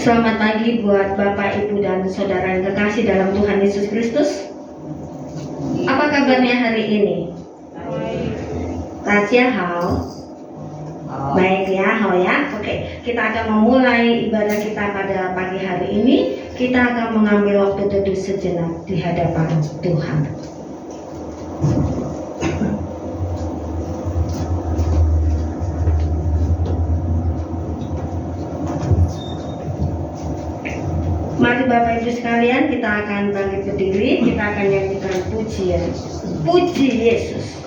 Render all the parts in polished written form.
Selamat pagi buat Bapak, Ibu, dan Saudara yang kekasih dalam Tuhan Yesus Kristus. Apa kabarnya hari ini? Rahasia hal. Baik ya, ya. Oke, kita akan memulai ibadah kita pada pagi hari ini. Kita akan mengambil waktu teduh sejenak di hadapan Tuhan. Mari Bapak Ibu sekalian, kita akan bangkit berdiri, kita akan nyanyikan pujian. Puji Yesus.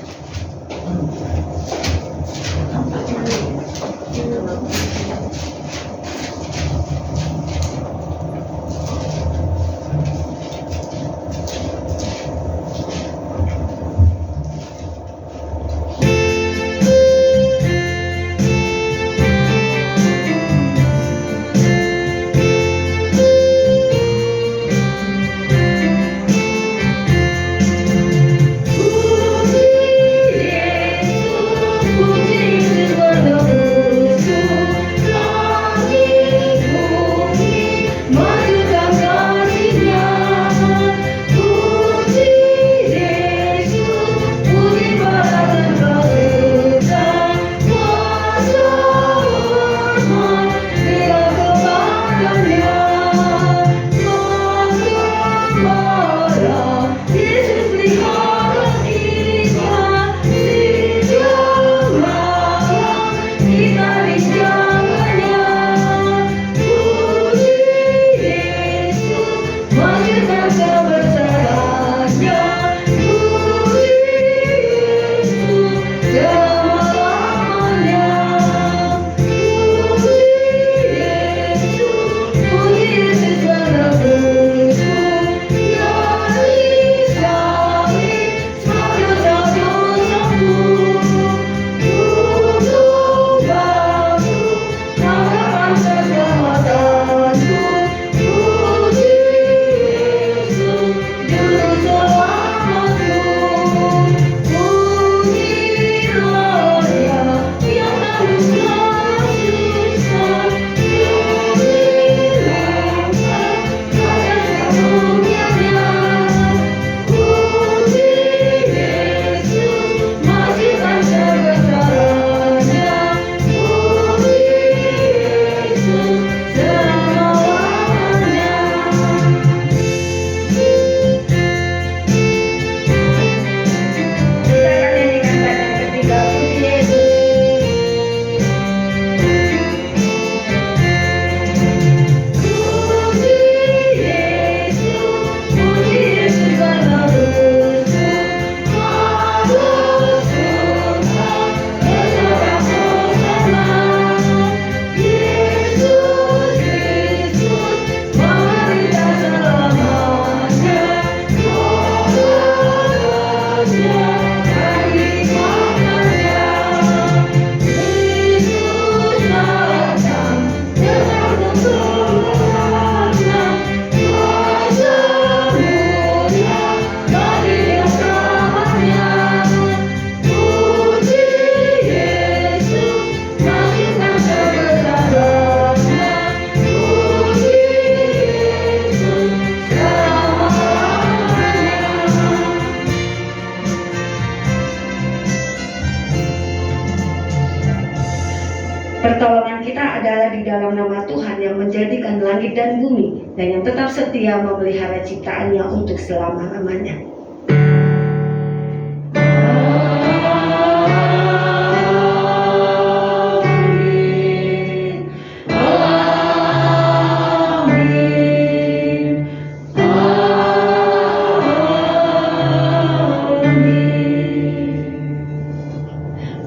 Pertolongan kita adalah di dalam nama Tuhan yang menjadikan langit dan bumi dan yang tetap setia memelihara ciptaannya untuk selama-lamanya.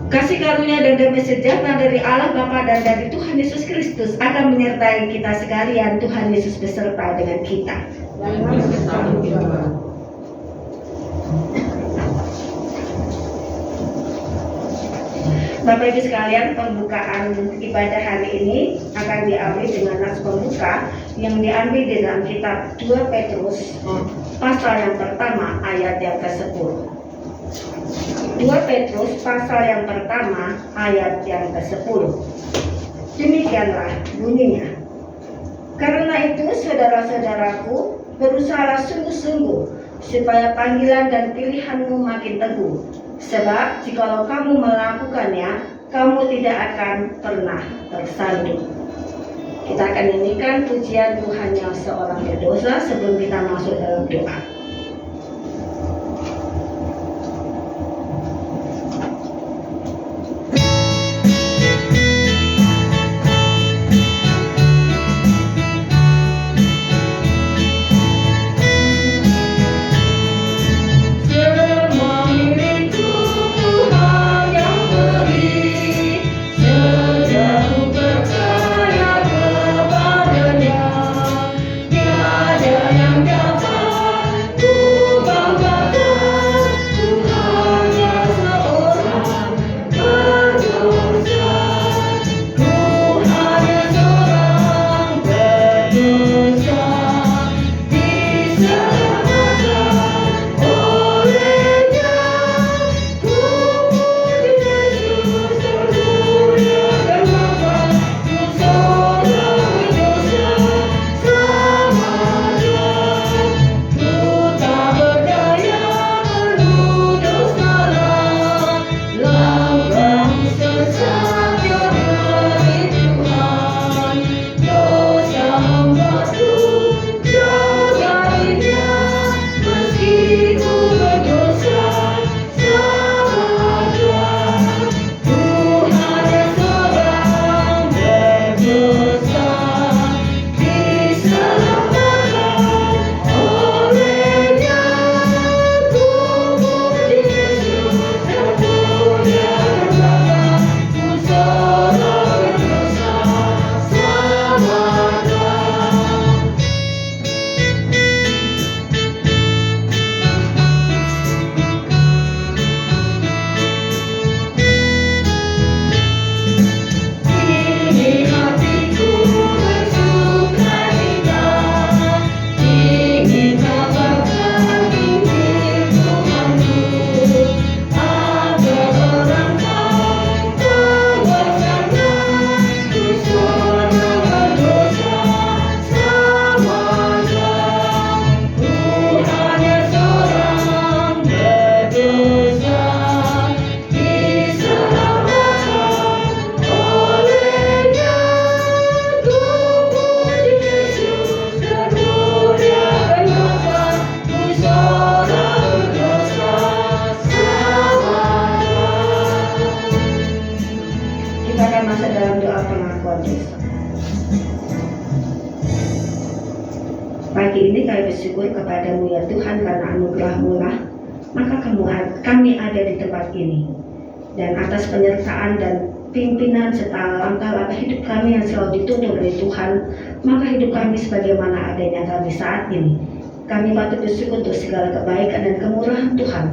Kasih karunia dan damai sejahtera dari Allah Bapa dan dari Tuhan Yesus Kristus akan menyertai kita sekalian. Tuhan Yesus beserta dengan kita. Bapak Ibu sekalian, pembukaan ibadah hari ini akan diambil dengan nas pembuka yang diambil di dalam kitab 2 Petrus pasal yang pertama ayat yang ke-10. 2 Petrus pasal yang pertama ayat yang ke-10. Demikianlah bunyinya. Karena itu, saudara-saudaraku, berusahalah sungguh-sungguh supaya panggilan dan pilihanmu makin teguh. Sebab jikalau kamu melakukannya, kamu tidak akan pernah tersandung. Kita akan nyanyikan pujian Tuhan yang seorang berdosa sebelum kita masuk dalam doa. Pagi ini kami bersyukur kepadamu ya Tuhan, karena anugerah-Mu lah maka kami ada di tempat ini, dan atas penyertaan dan pimpinan serta langkah-langkah hidup kami yang selalu dituntun oleh Tuhan, maka hidup kami sebagaimana adanya kami saat ini. Kami patut bersyukur untuk segala kebaikan dan kemurahan Tuhan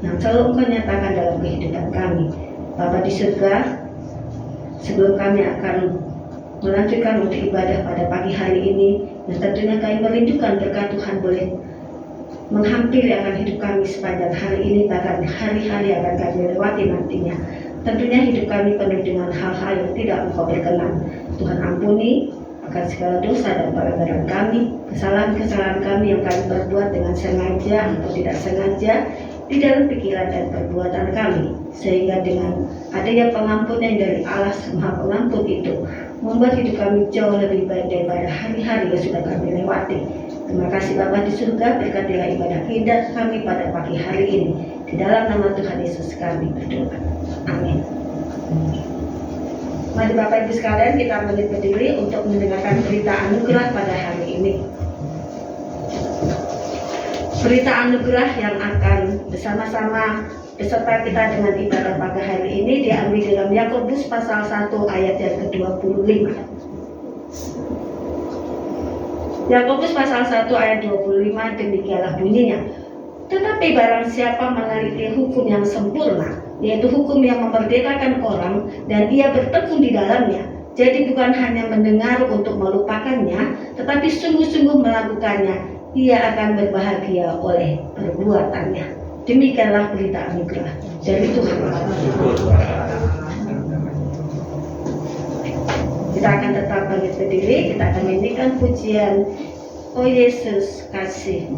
yang selalu Engkau nyatakan dalam kehidupan kami. Bapa di surga, sebelum kami akan melanjutkan untuk ibadah pada pagi hari ini, dan tentunya kami merindukan berkat Tuhan boleh menghampiri akan hidup kami sepanjang hari ini, bahkan hari-hari akan kami lewati nantinya. Tentunya hidup kami penuh dengan hal-hal yang tidak Engkau berkenan. Tuhan ampuni akan segala dosa dan pelanggaran kami, kesalahan-kesalahan kami yang kami perbuat dengan sengaja atau tidak sengaja di dalam pikiran dan perbuatan kami, sehingga dengan adanya pengampunan dari Allah Maha Pengampun itu membuat hidup kami jauh lebih baik daripada hari-hari yang sudah kami lewati. Terima kasih Bapa di surga, berkatilah ibadah kita kami pada pagi hari ini. Di dalam nama Tuhan Yesus kami berdoa. Amin. Mari Bapak Ibu sekalian, kita berdiri untuk mendengarkan berita anugerah pada hari ini. Berita anugerah yang akan bersama-sama beserta kita dengan ibadah pagi hari ini diambil dalam Yakobus pasal 1 ayat yang ke-25. Yakobus pasal 1 ayat 25, demikianlah bunyinya. Tetapi barang siapa meneliti hukum yang sempurna, yaitu hukum yang memerdekakan orang, dan ia bertekun di dalamnya, jadi bukan hanya mendengar untuk melupakannya, tetapi sungguh-sungguh melakukannya, ia akan berbahagia oleh perbuatannya. Demikianlah berita anugerah dari Tuhan. Kita akan tetap bangkit berdiri, kita akan menyanyikan pujian Oh Yesus Kasih.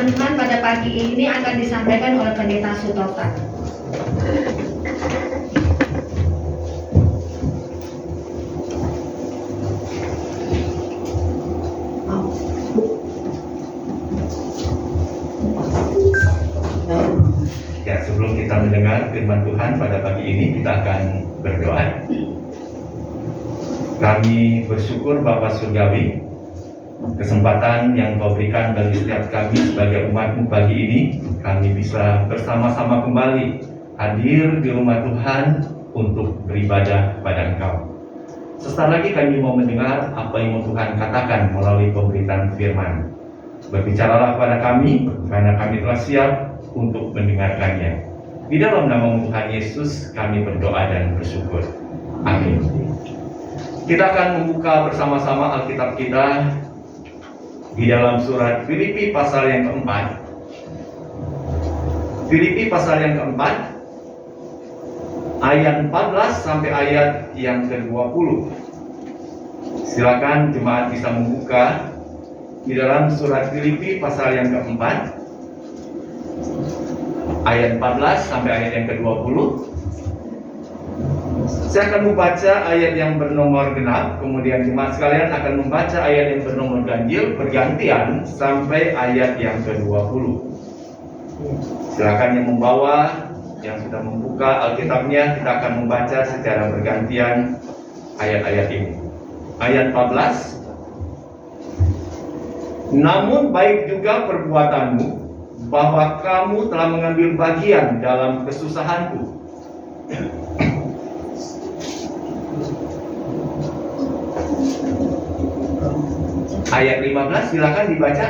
firman Tuhan pada pagi ini akan disampaikan oleh Pendeta Sutopa. Ya, sebelum kita mendengar firman Tuhan pada pagi ini, kita akan berdoa. Kami bersyukur Bapa Surgawi, kesempatan yang Kau berikan bagi setiap kami sebagai umat-Mu pagi ini, kami bisa bersama-sama kembali hadir di rumah Tuhan untuk beribadah kepada Engkau. Sesaat lagi kami mau mendengar apa yang Tuhan katakan melalui pemberitaan firman. Berbicaralah kepada kami, karena kami telah siap untuk mendengarkannya. Di dalam nama Tuhan Yesus kami berdoa dan bersyukur. Amin. Kita akan membuka bersama-sama Alkitab kita di dalam surat Filipi pasal yang keempat. Filipi pasal yang keempat, ayat 14 sampai ayat yang ke-20. Silakan jemaat bisa membuka di dalam surat Filipi pasal yang keempat, ayat 14 sampai ayat yang ke-20. Saya akan membaca ayat yang bernomor genap, kemudian jemaat sekalian akan membaca ayat yang bernomor ganjil bergantian sampai ayat yang ke-20. Silakan yang membawa, yang sudah membuka Alkitabnya, kita akan membaca secara bergantian ayat-ayat ini. Ayat 14. Namun baik juga perbuatanmu, bahwa kamu telah mengambil bagian dalam kesusahanku. Ayat 15 silakan dibaca.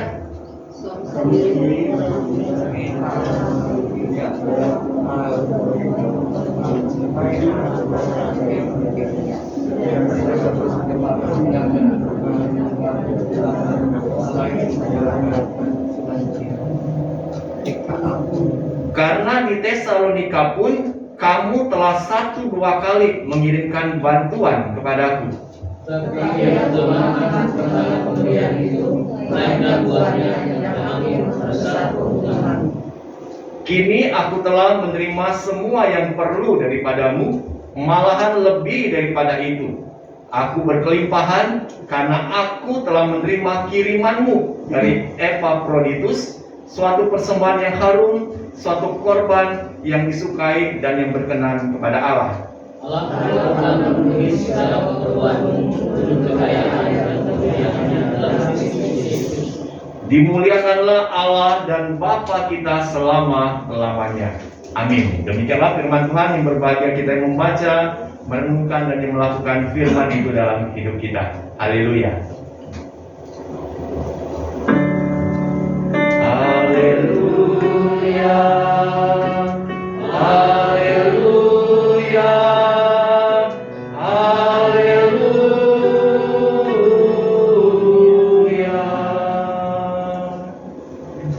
Karena di Tesalonika pun kamu telah 1-2 kali mengirimkan bantuan kepadaku. Kini aku telah menerima semua yang perlu daripadamu, malahan lebih daripada itu. Aku berkelimpahan karena aku telah menerima kirimanmu dari Epaphroditus, suatu persembahan yang harum, suatu korban yang disukai dan yang berkenan kepada Allah. Allah akan memenuhi segala keperluanmu untuk kekayaan dan kemuliaannya dalam Kristus Yesus. Dimuliakanlah Allah dan Bapa kita selama-lamanya. Amin. Demikianlah firman Tuhan yang berbahagia kita yang membaca, merenungkan dan yang melakukan firman itu dalam hidup kita. Haleluya. Haleluya. Haleluya. Haleluya.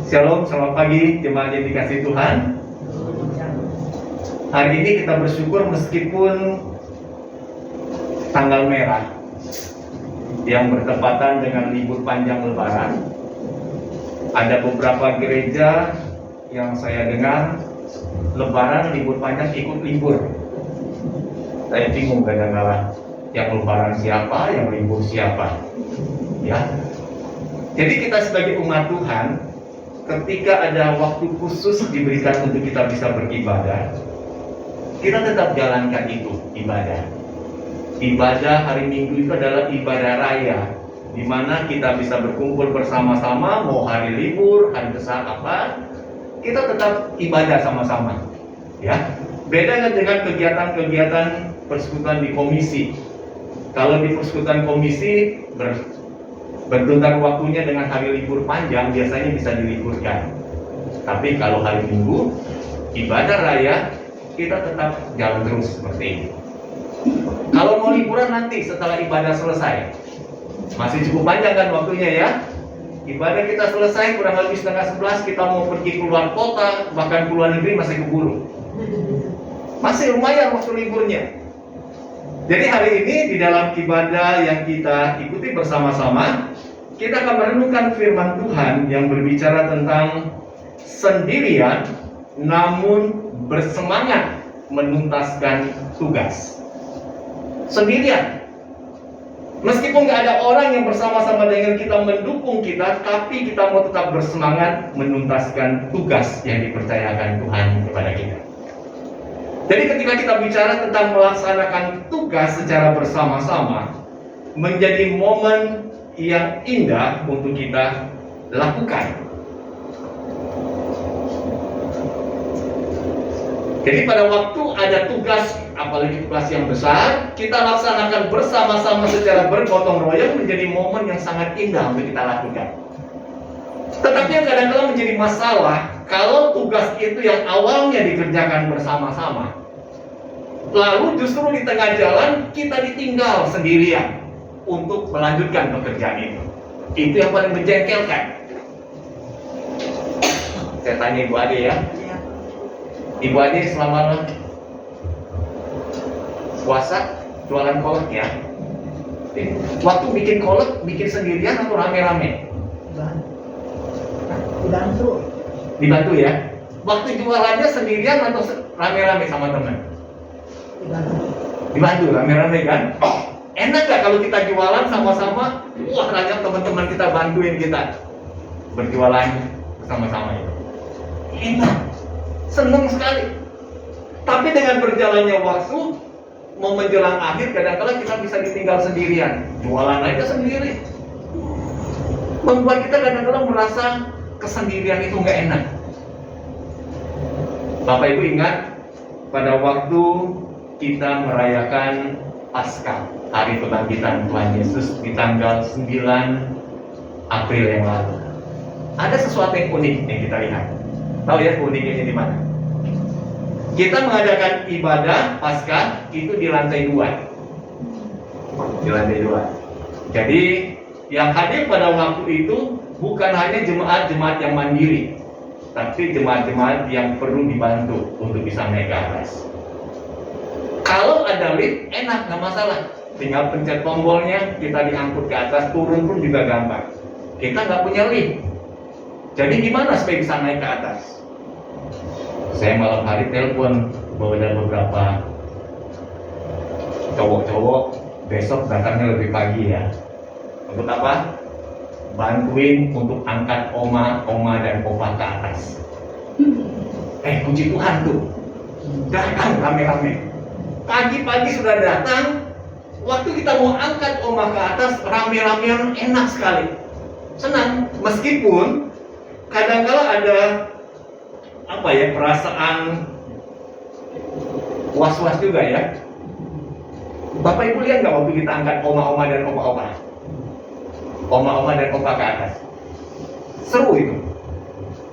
Shalom, selamat pagi jemaat yang dikasihi Tuhan. Hari ini kita bersyukur meskipun tanggal merah yang bertepatan dengan libur panjang Lebaran. Ada beberapa gereja yang saya dengar Lebaran libur panjang ikut libur. Saya bingung kadang-kadang yang Lebaran siapa, yang libur siapa. Ya. Jadi kita sebagai umat Tuhan, ketika ada waktu khusus diberikan untuk kita bisa beribadah, kita tetap jalankan itu ibadah. Ibadah hari Minggu itu adalah ibadah raya, di mana kita bisa berkumpul bersama-sama, mau hari libur, hari besar apa, kita tetap ibadah sama-sama. Ya, beda dengan kegiatan-kegiatan persekutuan di komisi. Kalau di persekutuan komisi berbentar waktunya dengan hari libur panjang, biasanya bisa diliburkan. Tapi kalau hari Minggu, ibadah raya, kita tetap jalan terus seperti ini. Kalau mau liburan nanti setelah ibadah selesai, masih cukup panjang kan waktunya ya. Ibadah kita selesai kurang lebih 10:30, kita mau pergi keluar kota, bahkan keluar negeri masih keburu. Masih lumayan waktu liburnya. Jadi hari ini di dalam ibadah yang kita ikuti bersama-sama, kita akan merenungkan firman Tuhan yang berbicara tentang sendirian namun bersemangat menuntaskan tugas. Sendirian. Meskipun nggak ada orang yang bersama-sama dengan kita mendukung kita, tapi kita mau tetap bersemangat menuntaskan tugas yang dipercayakan Tuhan kepada kita. Jadi ketika kita bicara tentang melaksanakan tugas secara bersama-sama, menjadi momen yang indah untuk kita lakukan. Jadi pada waktu ada tugas, apalagi tugas yang besar, kita laksanakan bersama-sama secara bergotong royong menjadi momen yang sangat indah untuk kita lakukan. Tetapi yang kadang-kadang menjadi masalah, kalau tugas itu yang awalnya dikerjakan bersama-sama, lalu justru di tengah jalan kita ditinggal sendirian untuk melanjutkan pekerjaan itu. Itu yang paling menjengkelkan. Saya tanya Ibu Ade ya. Ibu Ade selama puasa jualan kolak ya. Waktu bikin kolak, bikin sendirian atau rame-rame? Dibantu. Dibantu ya. Waktu jualannya sendirian atau rame-rame sama teman? Dibantu rame-rame kan? Enak gak kalau kita jualan sama-sama? Wah, banyak teman-teman kita bantuin kita berjualan bersama-sama itu. Enak, seneng sekali. Tapi dengan berjalannya waktu, mau menjelang akhir, kadang-kadang kita bisa ditinggal sendirian. Jualan aja sendiri. Membuat kita kadang-kadang merasa kesendirian itu nggak enak. Bapak Ibu ingat, pada waktu kita merayakan Paskah, hari kebangkitan Tuhan Yesus di tanggal 9 April yang lalu, ada sesuatu yang unik yang kita lihat. Tahu ya uniknya di mana? Kita mengadakan ibadah Paskah itu di lantai 2. Di lantai 2. Jadi yang hadir pada waktu itu bukan hanya jemaat-jemaat yang mandiri, tapi jemaat-jemaat yang perlu dibantu untuk bisa naik ke atas. Kalau ada lift, enak, nggak masalah. Tinggal pencet tombolnya, kita diangkut ke atas, turun pun juga gampang. Kita nggak punya lift. Jadi gimana supaya bisa naik ke atas? Saya malam hari telepon beberapa cowok-cowok, besok datangnya lebih pagi ya. Untuk apa? Bantuin untuk angkat oma dan opa ke atas. Puji Tuhan tuh, datang rame-rame. Pagi-pagi sudah datang. Waktu kita mau angkat oma ke atas, rame-ramean enak sekali, senang. Meskipun kadang-kala ada perasaan was-was juga ya. Bapak Ibu lihat nggak waktu kita angkat oma-oma dan opa-opa? Oma-oma dan opa ke atas. Seru itu.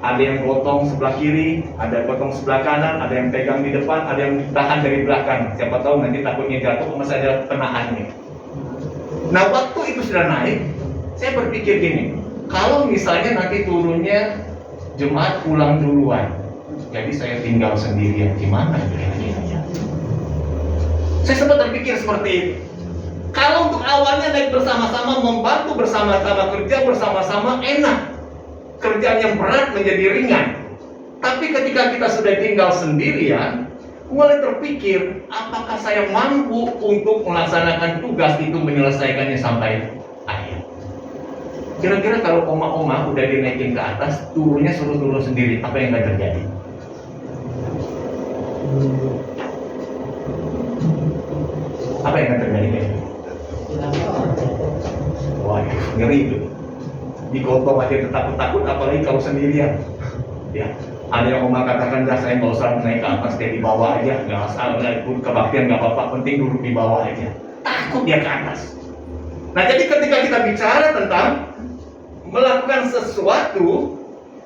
Ada yang gotong sebelah kiri, ada yang gotong sebelah kanan, ada yang pegang di depan, ada yang ditahan dari belakang. Siapa tahu nanti takutnya jatuh, masih ada penahannya. Nah, waktu itu sudah naik, saya berpikir gini, kalau misalnya nanti turunnya jemaat pulang duluan, jadi saya tinggal sendirian, gimana kira-kira? Saya sempat terpikir seperti itu. Kalau untuk awalnya naik bersama-sama, membantu bersama-sama, kerja bersama-sama, enak. Kerjaan yang berat menjadi ringan. Tapi ketika kita sudah tinggal sendirian, mulai terpikir, apakah saya mampu untuk melaksanakan tugas itu, menyelesaikannya sampai akhir? Kira-kira kalau oma-oma udah dinaikin ke atas, turunnya suruh turun sendiri, apa yang akan terjadi? Apa yang akan terjadi? Waduh, ngeri itu. Digotong aja takut-takut, apalagi kalau sendirian. Ya, ada yang oma katakan, dah saya nggak usah naik ke atas, dia di bawah aja, nggak usah ikut kebaktian, nggak apa-apa, penting duduk di bawah aja. Takut dia ke atas. Nah, jadi ketika kita bicara tentang melakukan sesuatu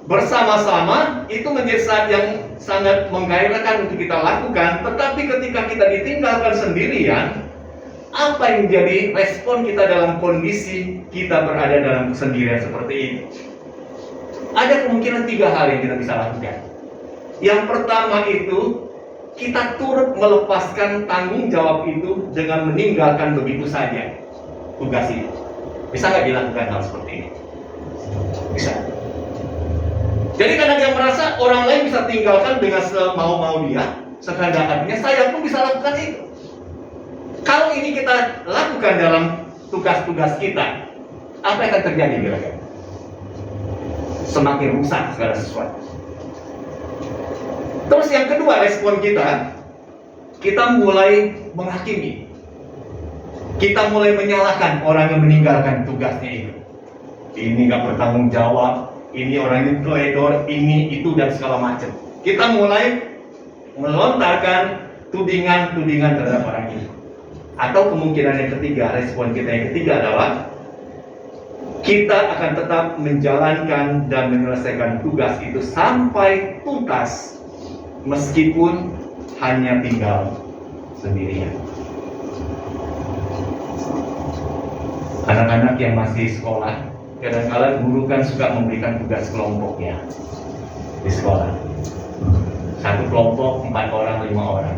bersama-sama, itu menjadi saat yang sangat menggairahkan untuk kita lakukan. Tetapi ketika kita ditinggalkan sendirian, apa yang menjadi respon kita dalam kondisi kita berada dalam kesendirian seperti ini? Ada kemungkinan 3 hal yang kita bisa lakukan. Yang pertama itu, kita turut melepaskan tanggung jawab itu dengan meninggalkan begitu saja tugas itu. Bisa nggak dilakukan hal seperti ini? Bisa. Jadi karena dia merasa orang lain bisa tinggalkan dengan semau-mau dia, sekehendak hatinya, saya pun bisa lakukan itu. Kalau ini kita lakukan dalam tugas-tugas kita, apa yang akan terjadi kira-kira? Semakin rusak segala sesuatu. Terus yang kedua, respon kita mulai menghakimi. Kita mulai menyalahkan orang yang meninggalkan tugasnya itu. Ini nggak bertanggung jawab, ini orangnya teledor, ini itu dan segala macam. Kita mulai melontarkan tudingan-tudingan terhadap orang ini. Atau kemungkinan yang ketiga, respon kita yang ketiga adalah kita akan tetap menjalankan dan menyelesaikan tugas itu sampai tuntas, meskipun hanya tinggal sendirian. Anak-anak yang masih sekolah, kadang-kadang guru kan suka memberikan tugas kelompoknya di sekolah. Satu kelompok 4 orang, 5 orang.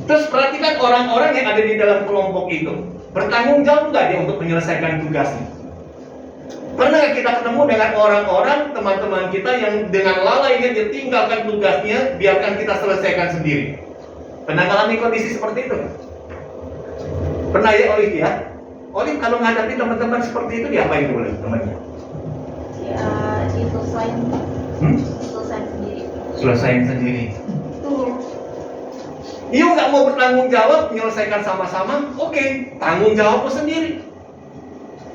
Terus perhatikan orang-orang yang ada di dalam kelompok itu, bertanggung jawab nggak dia untuk menyelesaikan tugasnya? Pernah nggak kita ketemu dengan orang-orang, teman-teman kita yang dengan lalainya dia tinggalkan tugasnya, biarkan kita selesaikan sendiri? Pernah mengalami kondisi seperti itu? Pernah ya Olive ya? Olive kalau menghadapi teman-teman seperti itu, diapain dulu temannya? Ya, diselesain sendiri. Selesaiin sendiri. You nggak mau bertanggung jawab, menyelesaikan sama-sama, oke, tanggung jawabmu sendiri.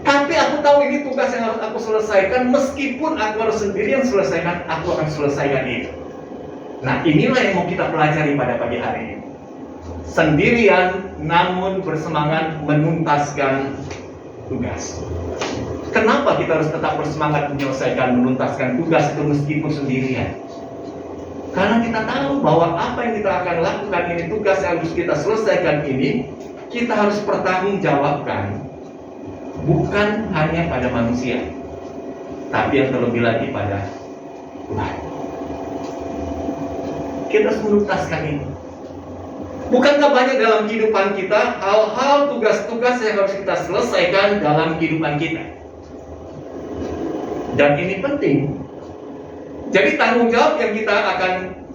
Tapi aku tahu ini tugas yang harus aku selesaikan, meskipun aku harus sendirian selesaikan, aku akan selesaikan itu. Nah, inilah yang mau kita pelajari pada pagi hari ini. Sendirian, namun bersemangat menuntaskan tugas. Kenapa kita harus tetap bersemangat menyelesaikan, menuntaskan tugas itu meskipun sendirian? Karena kita tahu bahwa apa yang kita akan lakukan ini, tugas yang harus kita selesaikan ini, kita harus pertanggungjawabkan. Bukan hanya pada manusia, tapi yang terlebih lagi pada Tuhan. Kita harus menuntaskan ini. Bukankah banyak dalam kehidupan kita hal-hal, tugas-tugas yang harus kita selesaikan dalam kehidupan kita? Dan ini penting. Jadi tanggung jawab yang kita akan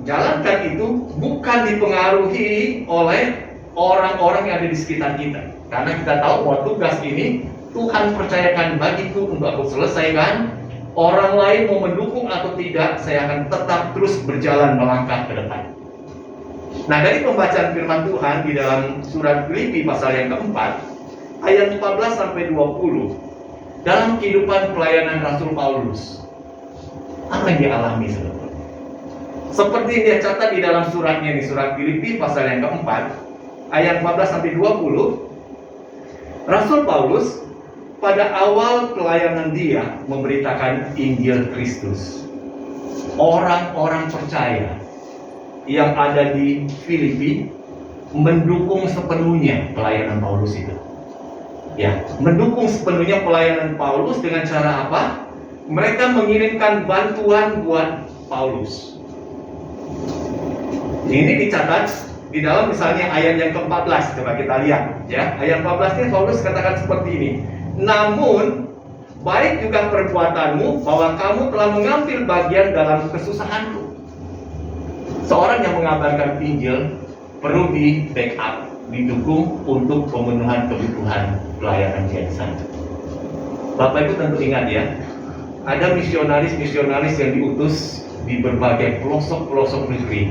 jalankan itu bukan dipengaruhi oleh orang-orang yang ada di sekitar kita. Karena kita tahu bahwa tugas ini Tuhan percayakan bagiku untuk aku selesaikan. Orang lain mau mendukung atau tidak, saya akan tetap terus berjalan melangkah ke depan. Nah, dari pembacaan firman Tuhan di dalam surat Filipi pasal yang keempat, ayat 14 sampai 20, dalam kehidupan pelayanan Rasul Paulus, apa yang dia alami sebetulnya? Seperti yang dia catat di dalam suratnya, di surat Filipi pasal yang keempat, ayat 14 sampai 20, Rasul Paulus pada awal pelayanan dia memberitakan Injil Kristus. Orang-orang percaya yang ada di Filipi mendukung sepenuhnya pelayanan Paulus itu. Ya, mendukung sepenuhnya pelayanan Paulus dengan cara apa? Mereka mengirimkan bantuan buat Paulus. Ini dicatat di dalam misalnya ayat yang ke-14, coba kita lihat ya. Ayat 14 ini Paulus katakan seperti ini. Namun baik juga perbuatanmu bahwa kamu telah mengambil bagian dalam kesusahanku. Seorang yang mengabarkan Injil perlu di backup, didukung untuk pemenuhan kebutuhan pelayanan dia di sana. Bapak Ibu tentu ingat ya, ada misionaris-misionaris yang diutus di berbagai pelosok-pelosok negeri,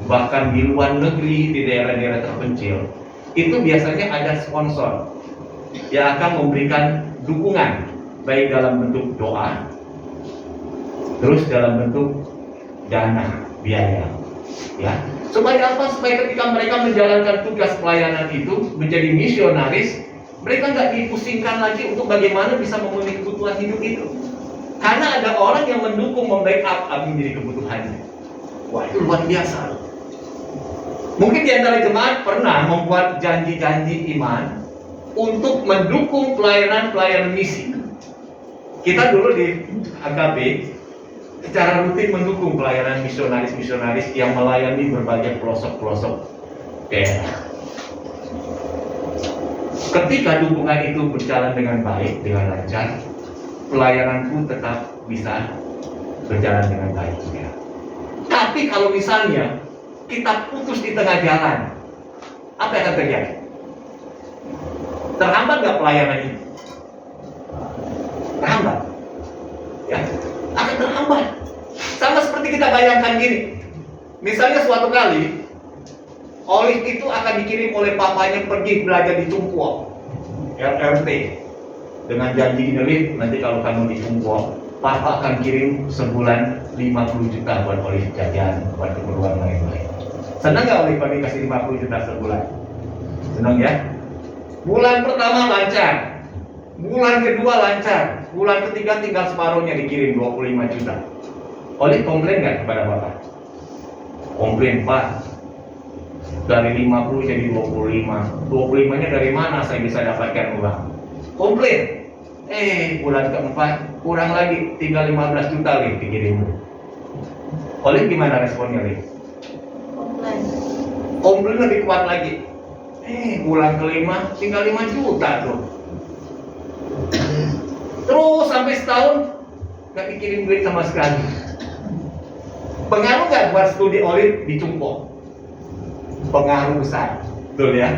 bahkan di luar negeri, di daerah-daerah terpencil. Itu biasanya ada sponsor yang akan memberikan dukungan, baik dalam bentuk doa, terus dalam bentuk dana, biaya, ya. Supaya apa? Supaya ketika mereka menjalankan tugas pelayanan itu, menjadi misionaris, mereka nggak dipusingkan lagi untuk bagaimana bisa memenuhi kebutuhan hidup itu. Karena ada orang yang mendukung, membackup apa yang menjadi kebutuhannya. Wah, itu luar biasa. Mungkin di antara jemaat pernah membuat janji-janji iman untuk mendukung pelayanan-pelayanan misi. Kita dulu di AKB secara rutin mendukung pelayanan misionaris-misionaris yang melayani berbagai pelosok-pelosok daerah. Ketika dukungan itu berjalan dengan baik, dengan lancar, pelayananku tetap bisa berjalan dengan baik juga. Tapi kalau misalnya kita putus di tengah jalan, apa yang akan terjadi? Terhambat nggak pelayanan ini? Terhambat, ya, akan terhambat. Sama seperti kita bayangkan gini, misalnya suatu kali Olive itu akan dikirim oleh papanya pergi belajar di Cungkuo, LRT, dengan janji Olive, nanti kalau kamu di Cungkuo, papa akan kirim sebulan 50 juta buat Olive jajan, buat keperluan lain-lain. Senang nggak Olive dikasih 50 juta sebulan? Senang ya? Bulan pertama lancar, bulan kedua lancar, bulan ketiga tinggal separuhnya dikirim 25 juta. Olive komplain nggak kepada bapak? Komplain, Pak. Dari 50 jadi 25. 25-nya dari mana saya bisa dapatkan uang? Komplain. Bulan keempat kurang lagi, tinggal 15 juta Liv dikirim. Olive gimana responnya Liv? Komplain. Komplain lebih kuat lagi. Bulan kelima tinggal 5 juta tuh. Terus sampai setahun nggak dikirim duit sama sekali. Pengaruh nggak buat studi Olive di Cungkuo? Pengaruh besar, betul ya?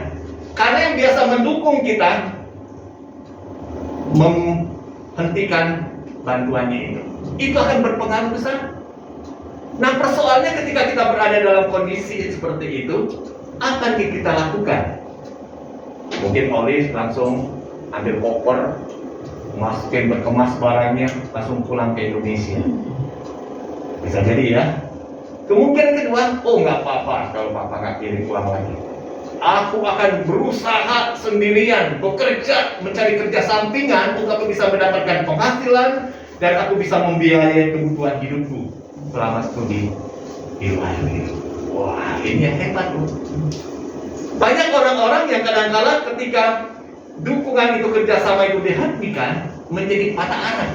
Karena yang biasa mendukung kita menghentikan bantuannya itu akan berpengaruh besar. Nah, persoalannya ketika kita berada dalam kondisi seperti itu, apa yang kita lakukan? Mungkin Olive langsung ambil koper, masukin berkemas barangnya, langsung pulang ke Indonesia. Bisa jadi ya. Kemungkinan kedua, nggak apa-apa kalau papa nggak kirim uang lagi. Aku akan berusaha sendirian, bekerja, mencari kerja sampingan untuk aku bisa mendapatkan penghasilan dan aku bisa membiayai kebutuhan hidupku selama studi di luar negeri. Wah, ini yang hebat loh. Banyak orang-orang yang kadang-kala ketika dukungan itu, kerjasama itu dihentikan, menjadi patah arah.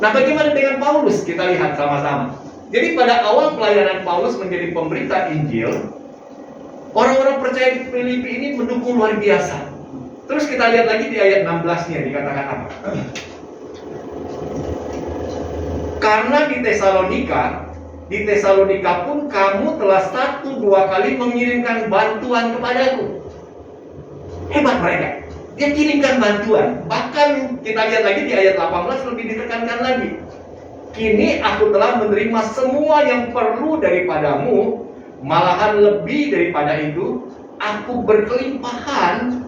Nah, bagaimana dengan Paulus? Kita lihat sama-sama. Jadi pada awal pelayanan Paulus menjadi pemberita Injil, orang-orang percaya di Filipi ini mendukung luar biasa. Terus kita lihat lagi di ayat 16-nya dikatakan apa? Karena di Tesalonika pun kamu telah 1-2 kali mengirimkan bantuan kepadaku. Hebat mereka. Dia kirimkan bantuan. Bahkan kita lihat lagi di ayat 18 lebih ditekankan lagi. Kini aku telah menerima semua yang perlu daripadamu, malahan lebih daripada itu, aku berkelimpahan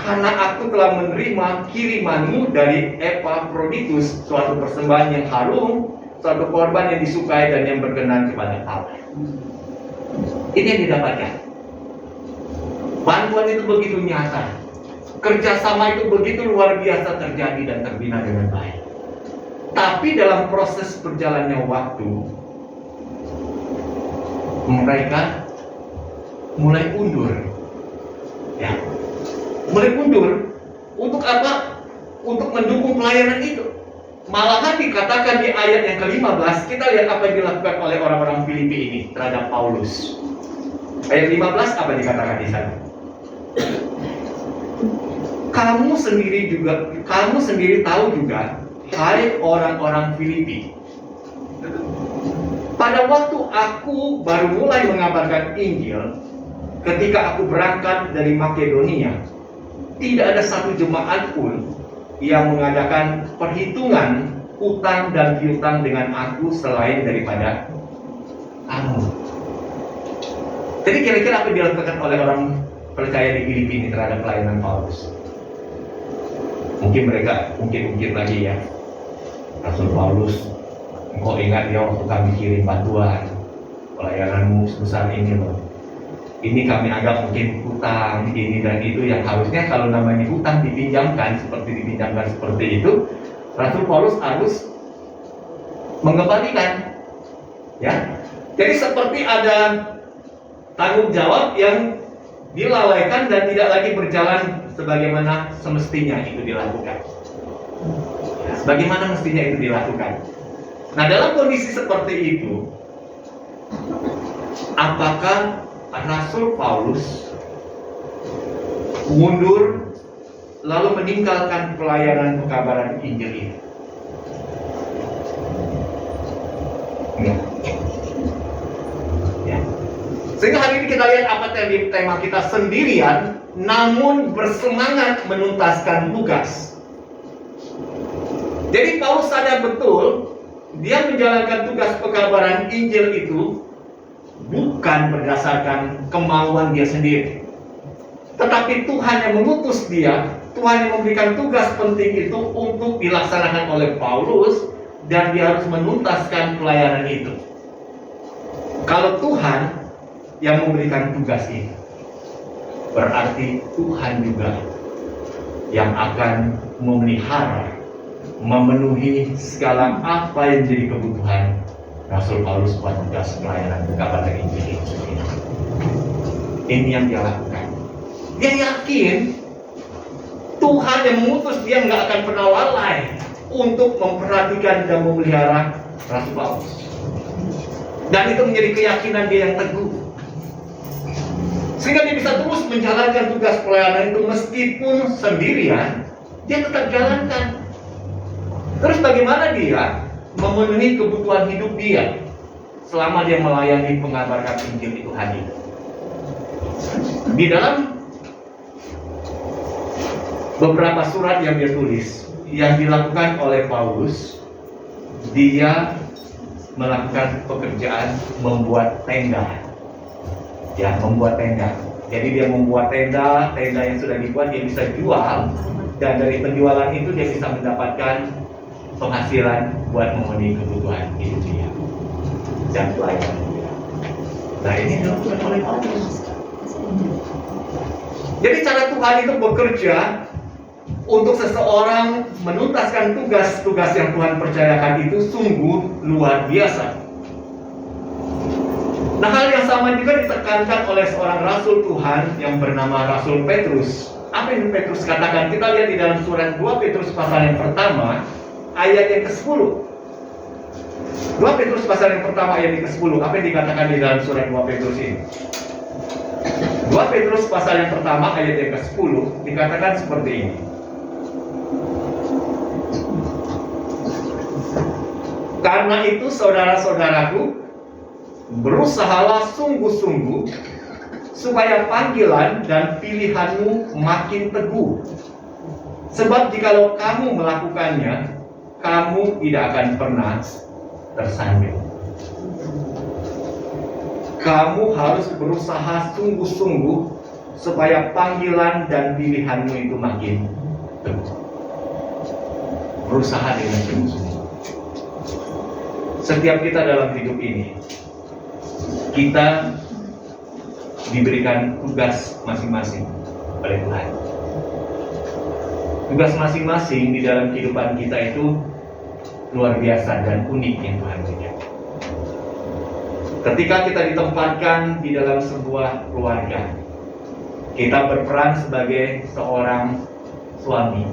karena aku telah menerima kirimanmu dari Epaphroditus, suatu persembahan yang harum, suatu korban yang disukai dan yang berkenan kepada Allah. Ini yang didapatkan. Bantuan itu begitu nyata, kerjasama itu begitu luar biasa terjadi dan terbina dengan baik. Tapi dalam proses berjalannya waktu, mereka mulai undur. Ya, mulai undur. Untuk apa? Untuk mendukung pelayanan itu. Malahan dikatakan di ayat yang ke-15, kita lihat apa yang dilakukan oleh orang-orang Filipi ini terhadap Paulus. Ayat 15 apa dikatakan di sana? Kamu sendiri tahu juga, hai orang-orang Filipi, pada waktu aku baru mulai mengabarkan Injil, ketika aku berangkat dari Makedonia, tidak ada satu jemaat pun yang mengadakan perhitungan utang dan piutang dengan aku selain daripada kamu. Jadi kira-kira apa yang dilakukan oleh orang percaya di Filipi ini terhadap pelayanan Paulus? Mungkin mereka ungkit lagi ya, Rasul Paulus, engkau ingat ya waktu kami kirim bantuan, pelayananmu sebesar ini loh. Ini kami anggap mungkin hutang, ini dan itu yang harusnya kalau namanya hutang dipinjamkan seperti itu, Rasul Paulus harus mengembalikan. Ya, jadi seperti ada tanggung jawab yang dilalaikan dan tidak lagi berjalan sebagaimana semestinya itu dilakukan. Sebagaimana mestinya itu dilakukan. Nah, dalam kondisi seperti itu, apakah Rasul Paulus mundur lalu meninggalkan pelayanan pekabaran Injil ini? Enggak. Ya. Sehingga hari ini kita lihat apa tema kita, sendirian namun bersemangat menuntaskan tugas. Jadi Paulus sadar betul dia menjalankan tugas pekabaran Injil itu bukan berdasarkan kemauan dia sendiri, tetapi Tuhan yang mengutus dia, Tuhan yang memberikan tugas penting itu untuk dilaksanakan oleh Paulus, dan dia harus menuntaskan pelayanan itu. Kalau Tuhan yang memberikan tugas itu, berarti Tuhan juga yang akan memelihara, memenuhi segala apa yang jadi kebutuhan Rasul Paulus buat tugas pelayanan pekabaran Injil itu sendiri. Ini yang dia lakukan. Dia yakin Tuhan yang mengutus dia nggak akan pernah lalai untuk memperhatikan dan memelihara Rasul Paulus. Dan itu menjadi keyakinan dia yang teguh. Sehingga dia bisa terus menjalankan tugas pelayanan itu meskipun sendirian, dia tetap jalankan. Terus bagaimana dia memenuhi kebutuhan hidup dia selama dia melayani pengabarkan Injil itu hadir? Di dalam beberapa surat yang dia tulis, yang dilakukan oleh Paulus, dia melakukan pekerjaan membuat tenda. Ya, membuat tenda. Jadi dia membuat tenda yang sudah dibuat dia bisa jual, dan dari penjualan itu dia bisa mendapatkan penghasilan buat memenuhi kebutuhan hidup dia dan pelayanan dia. Nah, ini dilakukan oleh Paulus. Jadi cara Tuhan itu bekerja untuk seseorang menuntaskan tugas-tugas yang Tuhan percayakan itu sungguh luar biasa. Nah, hal yang sama juga ditekankan oleh seorang rasul Tuhan yang bernama Rasul Petrus. Apa yang Petrus katakan? Kita lihat di dalam surat 2 Petrus pasal yang pertama, ayat yang ke-10. 2 Petrus pasal yang pertama ayat yang ke-10. Apa yang dikatakan di dalam surat 2 Petrus ini? 2 Petrus pasal yang pertama ayat yang ke-10 dikatakan seperti ini. Karena itu saudara-saudaraku, berusahalah sungguh-sungguh supaya panggilan dan pilihanmu makin teguh. Sebab jikalau kamu melakukannya, kamu tidak akan pernah tersandung. Kamu harus berusaha sungguh-sungguh supaya panggilan dan pilihanmu itu makin teguh. Berusaha dengan sungguh-sungguh. Setiap kita dalam hidup ini, kita diberikan tugas masing-masing oleh Tuhan. Tugas masing-masing di dalam kehidupan kita itu luar biasa dan unik yang Tuhan berikan. Ketika kita ditempatkan di dalam sebuah keluarga, kita berperan sebagai seorang suami,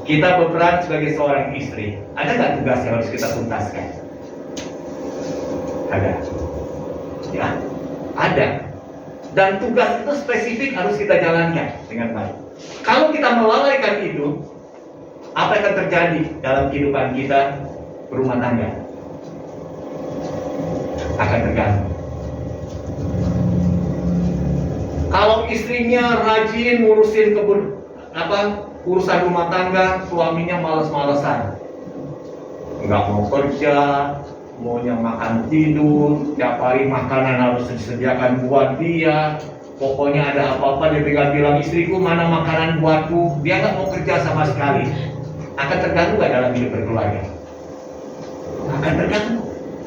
kita berperan sebagai seorang istri. Ada nggak tugas yang harus kita tuntaskan? Ada. Ya, ada. Dan tugas itu spesifik harus kita jalankan dengan baik. Kalau kita melalaikan itu, apa yang akan terjadi dalam kehidupan kita berumah tangga? Akan terganggu. Kalau istrinya rajin ngurusin urusan rumah tangga, suaminya malas-malesan, nggak mau kerja, maunya makan tidur, tiap hari makanan harus disediakan buat dia. Pokoknya ada apa-apa dia tinggal bilang, istriku mana makanan buatku. Dia nggak mau kerja sama sekali. Akan terganggu nggak dalam hidup berkeluarga? Akan terganggu.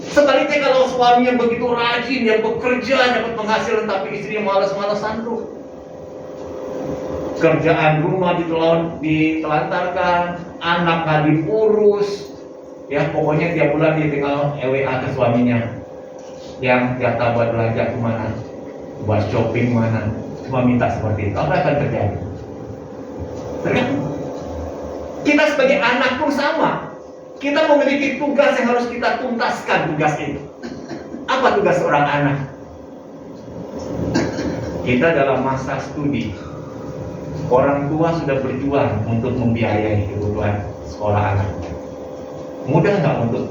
Sebaliknya kalau suaminya begitu rajin, dia bekerja, dapat penghasilan, tapi istrinya malas-malasan tuh. Kerjaan rumah ditelantarkan, anak nggak diurus. Ya, pokoknya tiap bulan dia tinggal EWA ke suaminya. Yang jatah buat belanja kemana, buat shopping mana, cuma minta seperti itu. Apa akan terjadi? Kita sebagai anak pun sama. Kita memiliki tugas yang harus kita tuntaskan tugas itu. Apa tugas seorang anak? Kita dalam masa studi, Orang tua sudah berjuang untuk membiayai kebutuhan sekolah anak. Mudah nggak untuk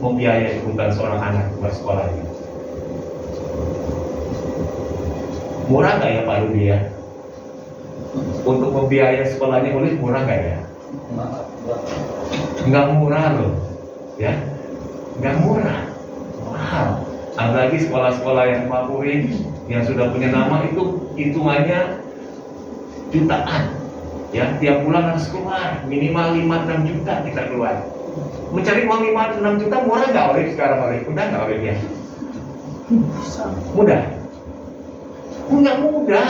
membiayai kebutuhan seorang anak buat sekolah ini? Murah nggak ya Pak Rudi ya? Untuk membiayai sekolahnya Olive murah nggak ya? Nggak murah loh, ya? Nggak murah, mahal. Apalagi sekolah-sekolah yang favorit, yang sudah punya nama itu hitungannya jutaan. Ya, tiap bulan harus keluar minimal 5-6 juta kita keluar. Mencari uang 5-6 juta murah nggak Olive sekarang Olive? Mudah nggak Olive ya? Mudah? Nggak mudah,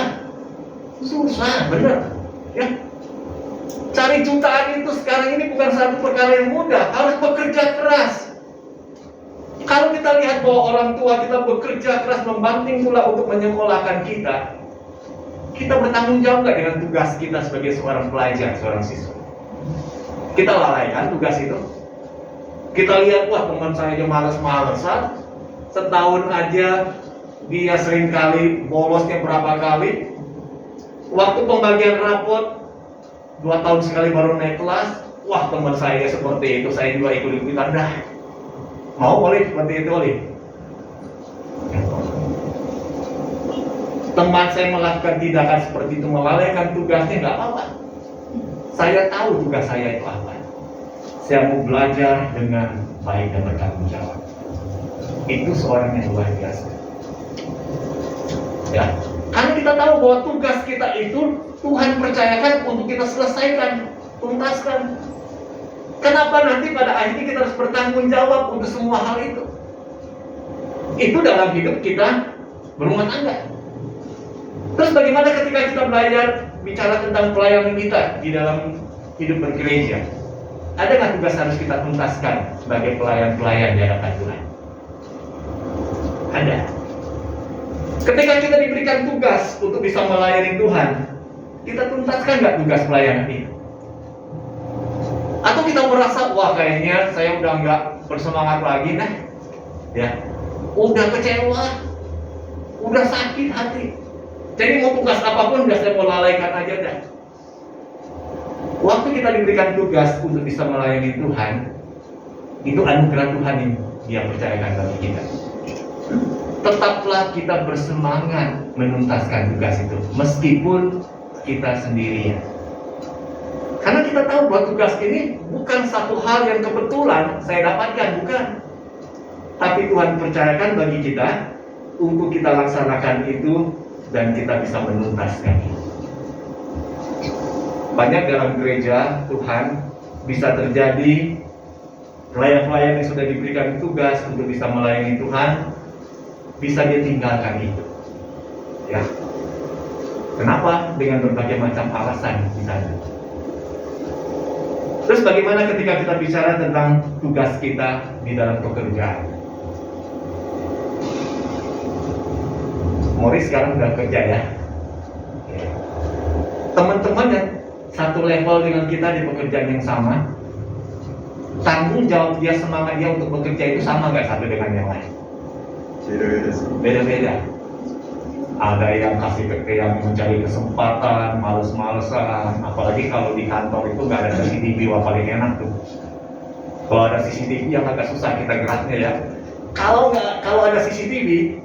susah, bener. Ya, cari jutaan itu sekarang ini bukan satu perkara yang mudah, harus bekerja keras. Kalau kita lihat bahwa orang tua kita bekerja keras membanting pula untuk menyekolahkan kita bertanggung jawab nggak dengan tugas kita sebagai seorang pelajar, seorang siswa? Kita lalaikan tugas itu. Kita lihat, wah teman saya aja males-malesan, setahun aja dia sering kali bolosnya berapa kali. Waktu pembagian rapot 2 tahun sekali baru naik kelas. Wah teman saya seperti itu, saya juga ikut-ikutan dah. Mau Olive seperti itu Olive? Teman saya melakukan tindakan seperti itu, melalaikan tugasnya, nggak apa-apa. Saya tahu tugas saya itu apa. Saya mau belajar dengan baik dan bertanggung jawab. Itu seorang yang luar biasa. Ya, karena kita tahu bahwa tugas kita itu Tuhan percayakan untuk kita selesaikan, tuntaskan. Kenapa nanti pada akhirnya kita harus bertanggung jawab untuk semua hal itu? Itu dalam hidup kita berumah tangga. Terus bagaimana ketika kita belajar bicara tentang pelayanan kita di dalam hidup bergereja? Ada nggak tugas harus kita tuntaskan sebagai pelayan-pelayan di hadapan Tuhan? Ada. Ketika kita diberikan tugas untuk bisa melayani Tuhan, kita tuntaskan nggak tugas pelayanan itu? Atau kita merasa, wah kayaknya saya udah nggak bersemangat lagi, nah, ya, udah kecewa, udah sakit hati. Jadi mau tugas apapun udah saya mau lalaikan aja dah. Waktu kita diberikan tugas untuk bisa melayani Tuhan, itu anugerah Tuhan yang Dia percayakan bagi kita. Tetaplah kita bersemangat menuntaskan tugas itu, meskipun kita sendirian. Karena kita tahu bahwa tugas ini bukan satu hal yang kebetulan saya dapatkan, bukan. Tapi Tuhan percayakan bagi kita untuk kita laksanakan itu dan kita bisa menuntaskan itu. Banyak dalam gereja Tuhan bisa terjadi pelayan-pelayan yang sudah diberikan tugas untuk bisa melayani Tuhan, bisa dia tinggalkan itu. Ya. Kenapa? Dengan berbagai macam alasan misalnya. Terus bagaimana ketika kita bicara tentang tugas kita di dalam pekerjaan? Morris sekarang sudah kerja ya. Teman-teman yang satu level dengan kita di pekerjaan yang sama, tanggung jawab dia, semangat dia untuk bekerja itu sama nggak satu dengan yang lain? Beda-beda. Ada yang kasih yang mencari kesempatan, males-malesan, apalagi kalau di kantor itu nggak ada CCTV, wah paling enak tuh. Kalau ada CCTV yang agak susah kita geraknya ya. Kalau ada CCTV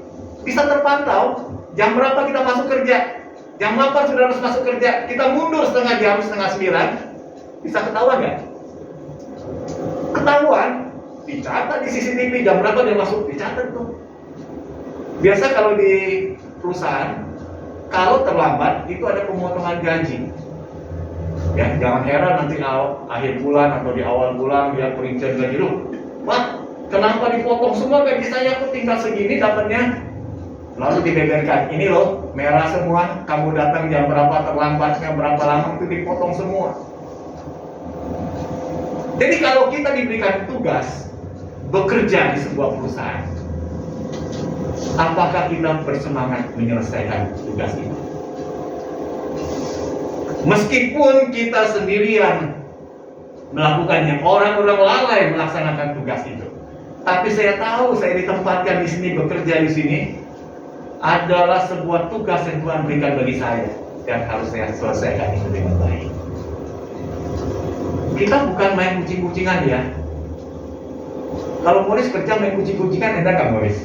bisa terpantau jam berapa kita masuk kerja, jam 8 sudah harus masuk kerja, kita mundur setengah jam, setengah 9, bisa ketahuan nggak? Ketahuan, dicatat di CCTV jam berapa dia masuk, dicatat tuh. Biasa kalau di perusahaan, kalau terlambat itu ada pemotongan gaji. Ya, jangan heran nanti akhir bulan atau di awal bulan dia perincian gaji lu. Wah, kenapa dipotong semua gaji saya, aku tinggal segini dapatnya? Lalu dibeberkan, ini loh merah semua, kamu datang jam berapa, terlambatnya berapa lama, itu dipotong semua. Jadi kalau kita diberikan tugas bekerja di sebuah perusahaan, apakah kita bersemangat menyelesaikan tugas itu? Meskipun kita sendirian melakukannya, orang-orang lalai melaksanakan tugas itu. Tapi saya tahu saya ditempatkan di sini, bekerja di sini adalah sebuah tugas yang Tuhan berikan bagi saya. dan harus saya selesaikan itu dengan baik. Kita bukan main kucing-kucingan ya. Kalau Morris kerja main kucing-kucingan, enak nggak Morris?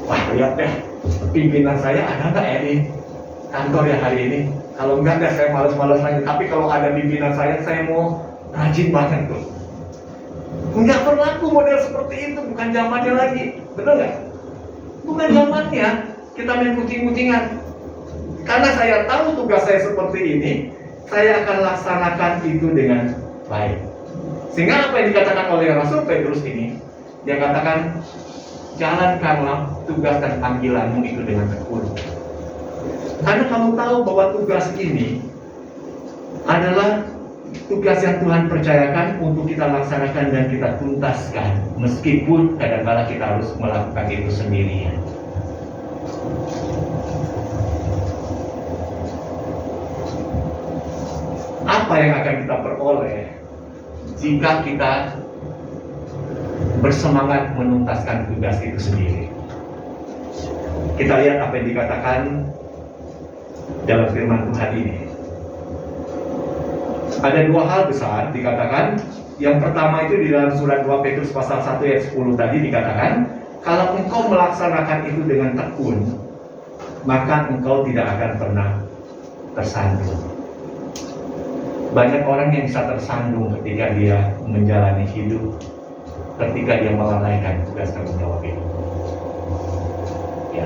Wah, lihat deh, pimpinan saya ada nggak ya di kantor ya hari ini? Kalau enggak deh, saya malas-malas lagi. Tapi kalau ada pimpinan saya mau rajin banget tuh. Enggak berlaku model seperti itu, bukan zamannya lagi. Betul nggak? Bukan zamannya kita main kucing-kucingan. Karena saya tahu tugas saya seperti ini, saya akan laksanakan itu dengan baik. Sehingga apa yang dikatakan oleh Rasul Petrus ini, dia katakan, jalankanlah tugas dan panggilanmu itu dengan tekun. Karena kamu tahu bahwa tugas ini adalah tugas yang Tuhan percayakan untuk kita laksanakan dan kita tuntaskan, meskipun kadang-kala kita harus melakukan itu sendirian. Apa yang akan kita peroleh jika kita bersemangat menuntaskan tugas itu sendiri? Kita lihat apa yang dikatakan dalam firman Tuhan ini. Ada dua hal besar dikatakan. Yang pertama itu di dalam surat 2 Petrus pasal 1 ayat 10 tadi dikatakan, kalau engkau melaksanakan itu dengan tekun, maka engkau tidak akan pernah tersandung. Banyak orang yang bisa tersandung ketika dia menjalani hidup, ketika dia melalaikan tugas tanggung jawab itu. Ya,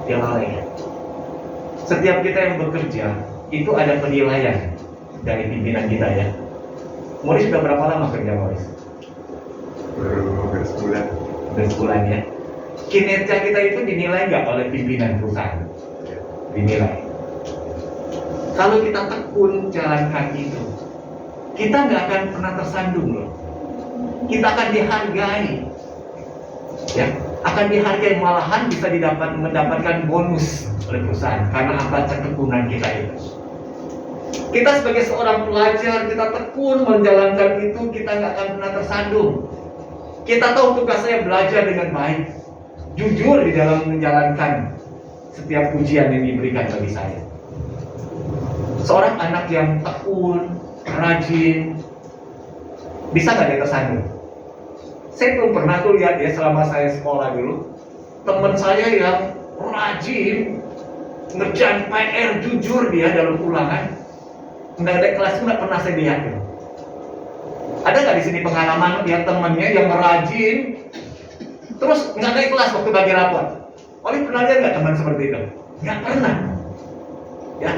dia lalaikan. Setiap kita yang bekerja, itu ada penilaian dari pimpinan kita ya. Morris sudah berapa lama kerja Morris? Hampir sebulan. Hampir sebulan ya. Kinerja kita itu dinilai nggak oleh pimpinan perusahaan? Dinilai. Kalau kita tekun jalankan itu, kita nggak akan pernah tersandung loh. Kita akan dihargai, ya, akan dihargai, malahan bisa mendapatkan bonus oleh perusahaan karena apa ketekunan kita itu. Kita sebagai seorang pelajar, kita tekun menjalankan itu, kita nggak akan pernah tersandung. Kita tahu tugas saya belajar dengan baik, jujur di dalam menjalankan setiap ujian yang diberikan bagi saya. Seorang anak yang tekun, rajin, bisa nggak dia tersandung? Saya belum pernah tuh lihat ya selama saya sekolah dulu, teman saya yang rajin, ngerjain PR, jujur dia dalam ulangan, nggak ada kelas nggak pernah saya lihat. Ya. Ada nggak di sini pengalaman lihat temennya yang rajin, terus nggak naik kelas waktu bagi rapor? Oleh pernah lihat nggak teman seperti itu? Nggak pernah. Ya.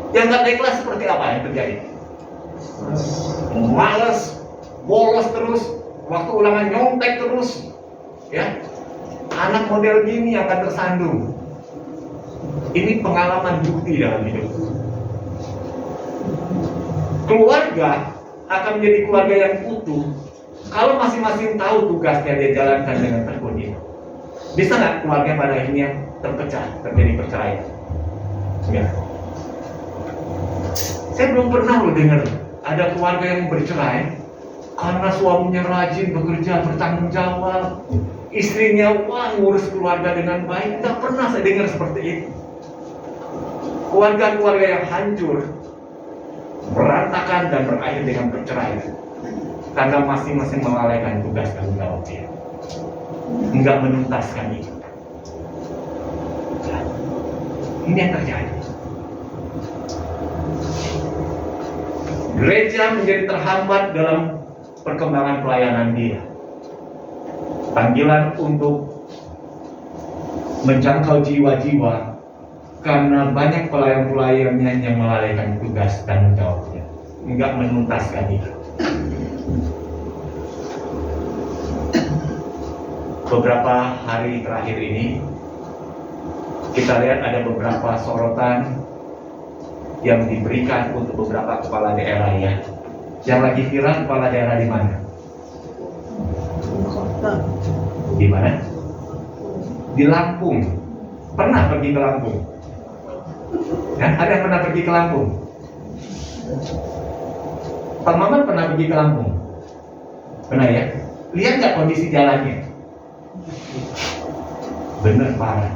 Yang nggak naik kelas seperti apa yang terjadi? Males, bolos terus, waktu ulangan nyontek terus, ya. Anak model gini akan tersandung. Ini pengalaman bukti dalam hidup. Keluarga akan menjadi keluarga yang utuh kalau masing-masing tahu tugasnya dia jalankan dengan tekun itu. Bisa nggak keluarga pada akhirnya terpecah, terjadi perceraian? Enggak. Saya belum pernah loh dengar ada keluarga yang bercerai karena suaminya rajin bekerja, bertanggung jawab, istrinya ngurus keluarga dengan baik. Tidak pernah saya dengar seperti itu. Keluarga-keluarga yang hancur, berantakan dan berakhir dengan perceraian karena masing-masing melalaikan tugas tanggung jawabnya, enggak menuntaskan itu. Ini yang terjadi. Gereja menjadi terhambat dalam perkembangan pelayanan dia. Panggilan untuk menjangkau jiwa-jiwa karena banyak pelayan-pelayannya yang melalaikan tugas dan jawabnya, enggak menuntaskan itu. Beberapa hari terakhir ini kita lihat ada beberapa sorotan yang diberikan untuk beberapa kepala daerah ya. Yang lagi viral kepala daerah di mana? Di mana? Di Lampung. Pernah pergi ke Lampung? Ya, ada yang pernah pergi ke Lampung? Pak Maman pernah pergi ke Lampung? Pernah ya? Lihat nggak kondisi jalannya? Bener parah.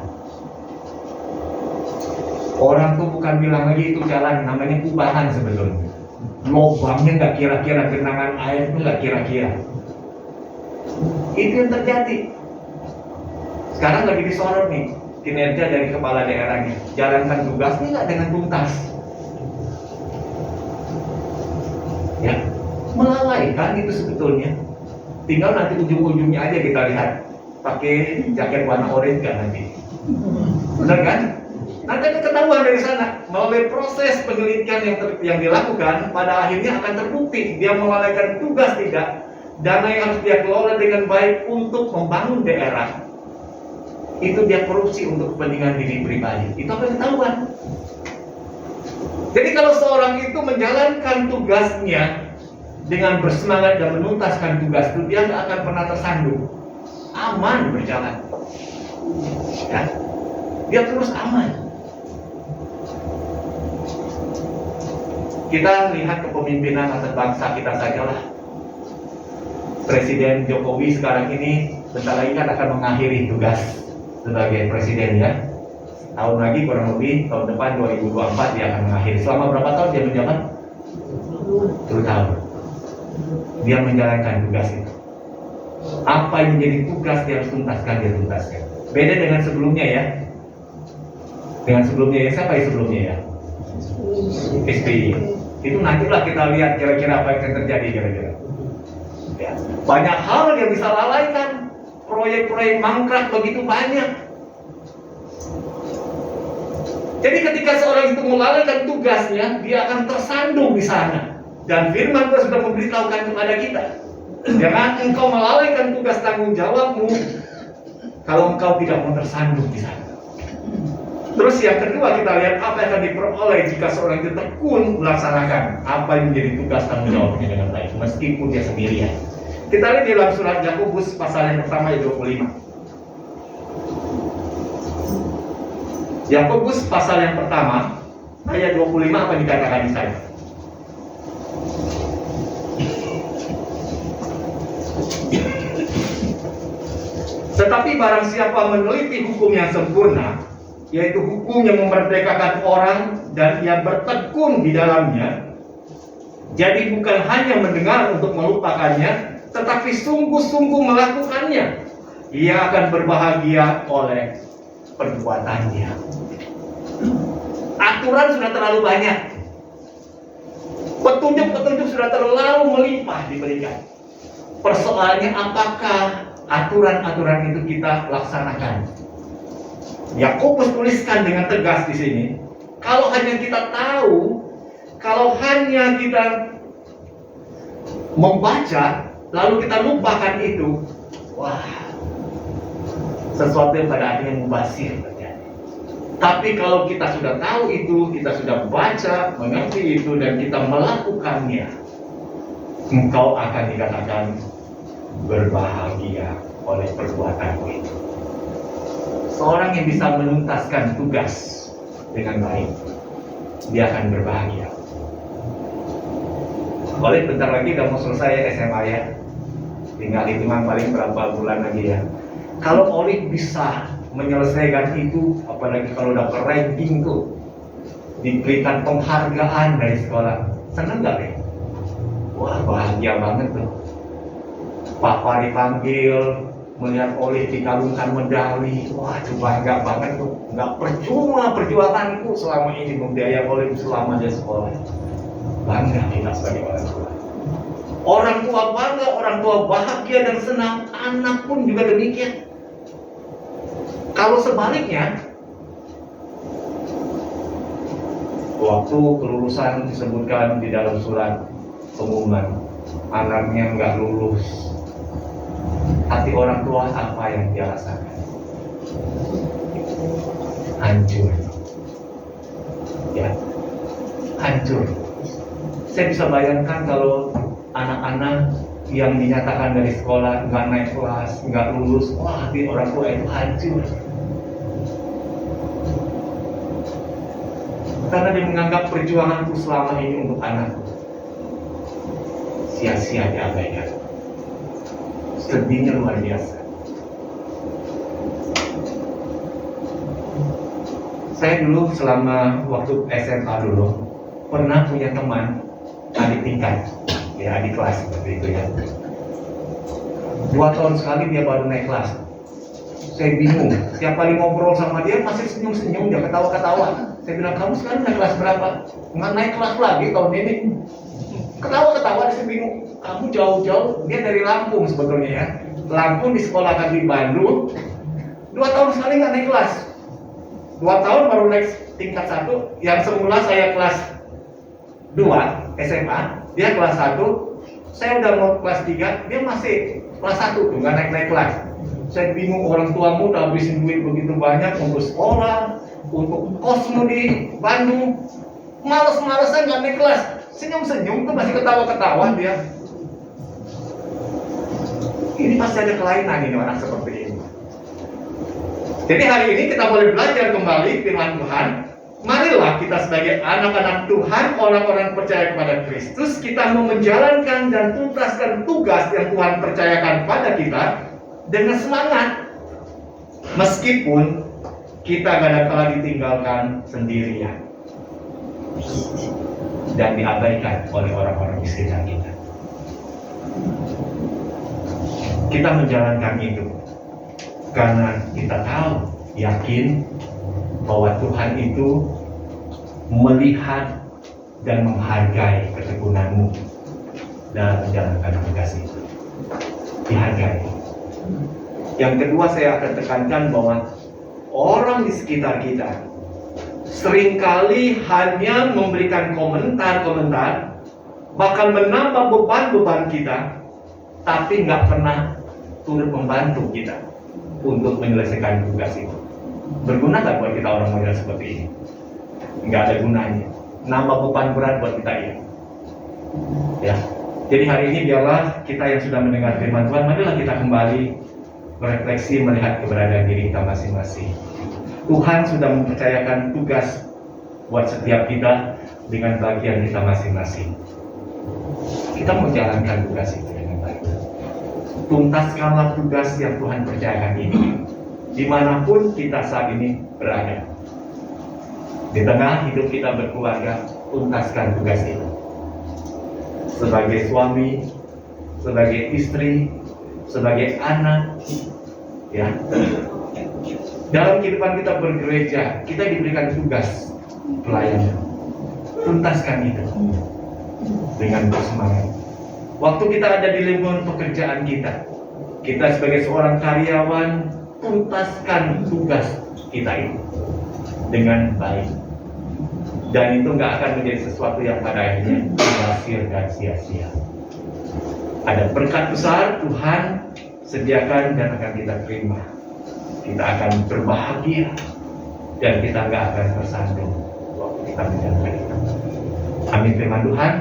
Orang tuh bukan bilang lagi itu jalan, namanya kubahan sebetulnya. Lubangnya nggak kira-kira, genangan air itu nggak kira-kira. Itu yang terjadi. Sekarang lagi disorot nih kinerja dari kepala daerahnya, jalankan tugasnya nggak dengan tuntas. Ya, melalaikan itu sebetulnya. Tinggal nanti ujung-ujungnya aja kita lihat pakai jaket warna orange kan nanti. Benar kan? Nanti akan ketahuan dari sana melalui proses penyelidikan yang dilakukan, pada akhirnya akan terbukti dia melalaikan tugas tidak, dana yang harus dia kelola dengan baik untuk membangun daerah itu dia korupsi untuk kepentingan diri pribadi, itu akan ketahuan. Jadi kalau seorang itu menjalankan tugasnya dengan bersemangat dan menuntaskan tugas itu, dia nggak akan pernah tersandung, aman berjalan, ya. Dia terus aman. Kita lihat kepemimpinan atas bangsa kita sajalah. Presiden Jokowi sekarang ini bentar lagi kan akan mengakhiri tugas sebagai presiden, ya. Tahun lagi kurang lebih, tahun depan 2024 dia akan mengakhiri. Selama berapa tahun dia menjabat? 10 tahun. Dia menjalankan tugas itu. Apa yang menjadi tugas dia harus tuntaskan, dia tuntaskan. Beda dengan sebelumnya, ya. Dengan sebelumnya, ya, siapa yang sebelumnya, ya? SBY. Itu nantilah kita lihat kira-kira apa yang akan terjadi kira-kira. Ya. Banyak hal yang bisa lalaikan, proyek-proyek mangkrak begitu banyak. Jadi ketika seorang itu melalaikan tugasnya, dia akan tersandung di sana. Dan firman Tuhan sudah memberitahukan kepada kita, jangan engkau melalaikan tugas tanggung jawabmu kalau engkau tidak mau tersandung di sana. Terus yang kedua, kita lihat apa yang akan diperoleh jika seorang itu tekun melaksanakan apa yang menjadi tugas tanggung jawabnya dengan baik, meskipun dia sendirian. Kita lihat di dalam surat Yakobus pasal yang pertama ayat 25. Yakobus pasal yang pertama ayat 25, apa dikatakan di sana? Tetapi barang siapa meneliti hukum yang sempurna, yaitu hukum yang memerdekakan orang dan ia bertekun di dalamnya, jadi bukan hanya mendengar untuk melupakannya, tetapi sungguh-sungguh melakukannya, ia akan berbahagia oleh perbuatannya. Aturan sudah terlalu banyak, petunjuk-petunjuk sudah terlalu melimpah diberikan. Persoalannya apakah aturan-aturan itu kita laksanakan? Yakobus tuliskan dengan tegas di sini, kalau hanya kita tahu, kalau hanya kita membaca, lalu kita lupakan itu, wah, sesuatu yang pada akhirnya mubazir terjadi. Tapi kalau kita sudah tahu itu, kita sudah baca, mengerti itu, dan kita melakukannya, engkau akan dikatakan berbahagia oleh perbuatanmu itu. Seorang yang bisa menuntaskan tugas dengan baik, dia akan berbahagia. Oleh bentar lagi udah mau selesai SMA, ya. Tinggal hitungan paling berapa bulan lagi, ya. Kalau Oli bisa menyelesaikan itu, apalagi kalau dapat ranking tuh, diberikan penghargaan dari sekolah, seneng gak, ya? Wah, bahagia banget tuh. Papa dipanggil, melihat Oli dikalungkan medali, wah, itu bangga banget tuh. Nggak percuma perjuanganku selama ini membiayai Oli selama dia sekolah. Bangga kita sebagai orang tua. Orang tua bangga, orang tua bahagia dan senang, anak pun juga demikian. Kalau sebaliknya, waktu kelulusan disebutkan di dalam surat pengumuman, anaknya nggak lulus, hati orang tua apa yang dia rasakan? Hancur, ya, hancur. Saya bisa bayangkan kalau anak-anak yang dinyatakan dari sekolah nggak naik kelas, nggak lulus, wah, hati orang tua itu hancur. Karena dia menganggap perjuanganku selama ini untuk anakku sia-sia diabaikan. Sedihnya luar biasa. Saya dulu selama waktu SMA dulu pernah punya teman adik tingkat, ya adik kelas seperti itu ya. 2 tahun sekali dia baru naik kelas. Saya bingung, tiap kali ngobrol sama dia masih senyum-senyum, dia ketawa-ketawa. Saya bilang, kamu sekarang naik kelas berapa? Nggak naik kelas lagi tahun ini. Ketawa-ketawa, saya bingung. Kamu jauh-jauh, dia dari Lampung sebetulnya ya. Lampung disekolahkan di Bandung. 2 tahun sekali nggak naik kelas. 2 tahun baru naik tingkat 1. Yang semula saya kelas 2 SMA, dia kelas 1. Saya udah mau kelas 3, dia masih kelas 1 tuh, nggak naik-naik kelas. Saya bingung, orang tuamu udah habisin duit begitu banyak untuk sekolah, untuk kosmu di Bandung, males-malesan nggak naik kelas, senyum-senyum tuh masih ketawa-ketawa dia. Ini pasti ada kelainan ini orang seperti ini. Jadi hari ini kita boleh belajar kembali firman Tuhan. Marilah kita sebagai anak-anak Tuhan, orang-orang percaya kepada Kristus, kita mau menjalankan dan tuntaskan tugas yang Tuhan percayakan pada kita dengan semangat. Meskipun kita kadang-kala ditinggalkan sendirian dan diabaikan oleh orang-orang di sekitar kita. Kita menjalankan itu karena kita tahu, yakin bahwa Tuhan itu melihat dan menghargai ketekunanmu dalam menjalankan tugas itu. Dihargai. Yang kedua, saya akan tekankan bahwa orang di sekitar kita seringkali hanya memberikan komentar-komentar, bahkan menambah beban-beban kita, tapi nggak pernah turut membantu kita untuk menyelesaikan tugas itu. Berguna nggak buat kita orang model seperti ini? Nggak ada gunanya. Nambah beban berat buat kita ini. Ya. Jadi hari ini biarlah kita yang sudah mendengar firman Tuhan, marilah kita kembali berefleksi melihat keberadaan diri kita masing-masing. Tuhan sudah mempercayakan tugas buat setiap kita dengan bagian kita masing-masing. Kita mau jalankan tugas itu dengan baik. Tuntaskanlah tugas yang Tuhan percayakan ini, dimanapun kita saat ini berada. Di tengah hidup kita berkeluarga, tuntaskan tugas itu. Sebagai suami, sebagai istri, sebagai anak, ya. Dalam kehidupan kita bergereja, kita diberikan tugas pelayanan. Tuntaskan itu dengan bersemangat. Waktu kita ada di lingkungan pekerjaan kita sebagai seorang karyawan, tuntaskan tugas kita itu dengan baik. Dan itu nggak akan menjadi sesuatu yang pada akhirnya berakhir dan sia-sia. Ada berkat besar Tuhan sediakan dan akan kita terima. Kita akan berbahagia dan kita nggak akan tersandung waktu kita menjalankan itu. Amin firman Tuhan.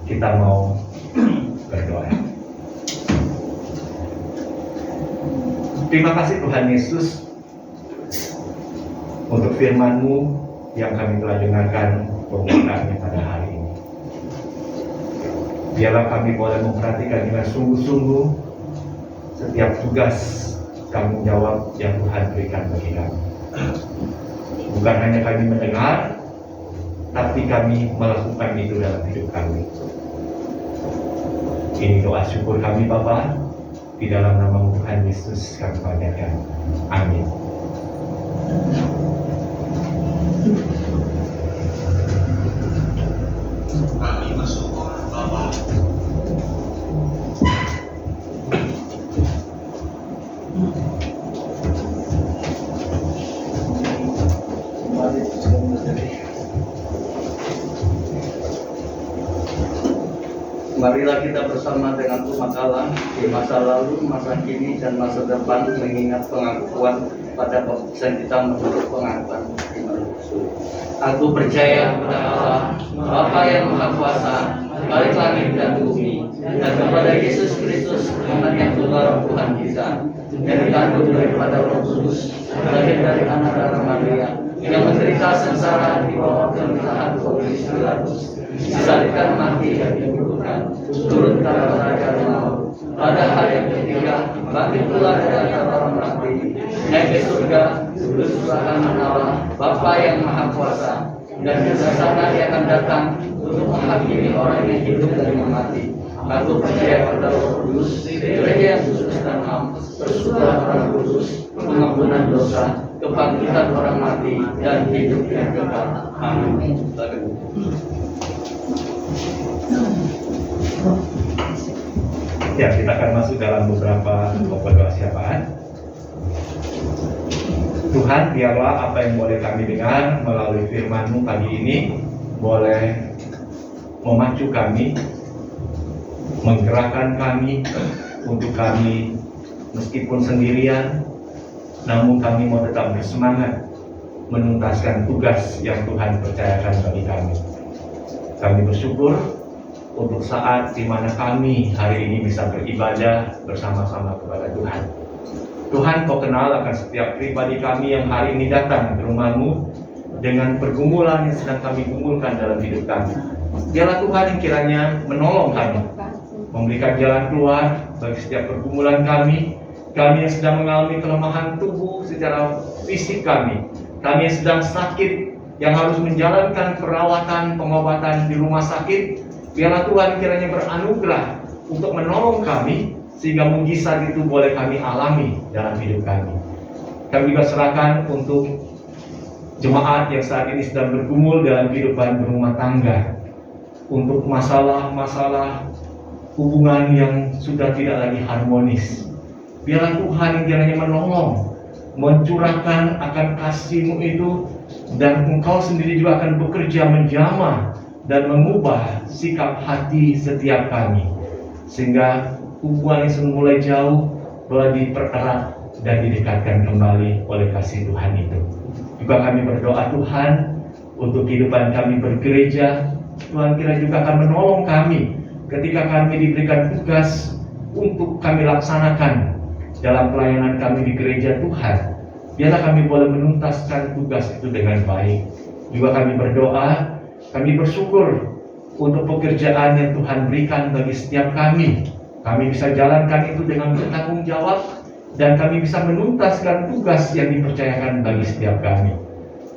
Kita mau berdoa. Terima kasih Tuhan Yesus untuk firman-Mu yang kami telah dengarkan pembukaannya pada hari ini. Biarlah kami boleh memperhatikan dengan sungguh-sungguh setiap tugas tanggung jawab yang Tuhan berikan bagi kami. Bukan hanya kami mendengar, tapi kami melakukan itu dalam hidup kami. Ini doa syukur kami Bapa, di dalam nama Tuhan Yesus kami panjatkan. Amin. Kami bersyukur Bapa. Marilah kita bersama dengan umat Allah di masa lalu, masa kini, dan masa depan mengingat pengakuan pada baptisan kita menurut pengakuan iman. Aku percaya kepada Allah, Bapa yang Maha Kuasa, balik langit dan bumi, dan kepada Yesus Kristus, anak yang tunggal Tuhan kita, yang dikandung daripada Roh Kudus, lahir dari anak darah Maria, yang menderita sengsara di bawah pemerintahan Pontius Pilatus, disalibkan, mati dan dikuburkan, turun ke raja maut, Pada hari yang ketiga, bangkitlah dari antara orang mati, naik ke surga, duduk sebelah kanan Allah, Bapa yang Maha Kuasa, dan di sana Dia akan datang untuk menghakimi orang yang hidup dan yang mati. Aku percaya pada Roh Kudus, gereja yang kudus dan am, persekutuan orang kudus, pengampunan dosa, kebangkitan orang mati, dan hidup yang kekal. Amin. Ya, kita akan masuk dalam beberapa pokok doa syafaat. Tuhan, biarlah apa yang boleh kami dengar melalui firman-Mu pagi ini boleh memacu kami, menggerakkan kami untuk kami meskipun sendirian, namun kami mau tetap bersemangat menuntaskan tugas yang Tuhan percayakan bagi kami. Kami bersyukur untuk saat di mana kami hari ini bisa beribadah bersama-sama kepada Tuhan. Tuhan, Kau kenal akan setiap pribadi kami yang hari ini datang ke rumah-Mu dengan pergumulan yang sedang kami gumulkan dalam hidup kami. Biarlah Tuhan yang kiranya menolong kami, memberikan jalan keluar bagi setiap pergumulan kami yang sedang mengalami kelemahan tubuh secara fisik kami yang sedang sakit, yang harus menjalankan perawatan, pengobatan di rumah sakit. Biarlah Tuhan kiranya beranugerah untuk menolong kami, sehingga mujizat itu boleh kami alami dalam hidup kami. Kami juga serahkan untuk jemaat yang saat ini sedang bergumul dalam kehidupan berumah tangga, untuk masalah-masalah hubungan yang sudah tidak lagi harmonis. Biarlah Tuhan yang kiranya menolong, mencurahkan akan kasih-Mu itu, dan Engkau sendiri juga akan bekerja menjamah dan mengubah sikap hati setiap kami, sehingga hubungan yang semula jauh boleh dipererat dan didekatkan kembali oleh kasih Tuhan itu. Juga kami berdoa Tuhan untuk kehidupan kami bergereja. Tuhan kira juga akan menolong kami ketika kami diberikan tugas untuk kami laksanakan dalam pelayanan kami di gereja Tuhan. Biarlah kami boleh menuntaskan tugas itu dengan baik. Juga kami berdoa, kami bersyukur untuk pekerjaan yang Tuhan berikan bagi setiap kami. Kami bisa jalankan itu dengan bertanggung jawab, dan kami bisa menuntaskan tugas yang dipercayakan bagi setiap kami.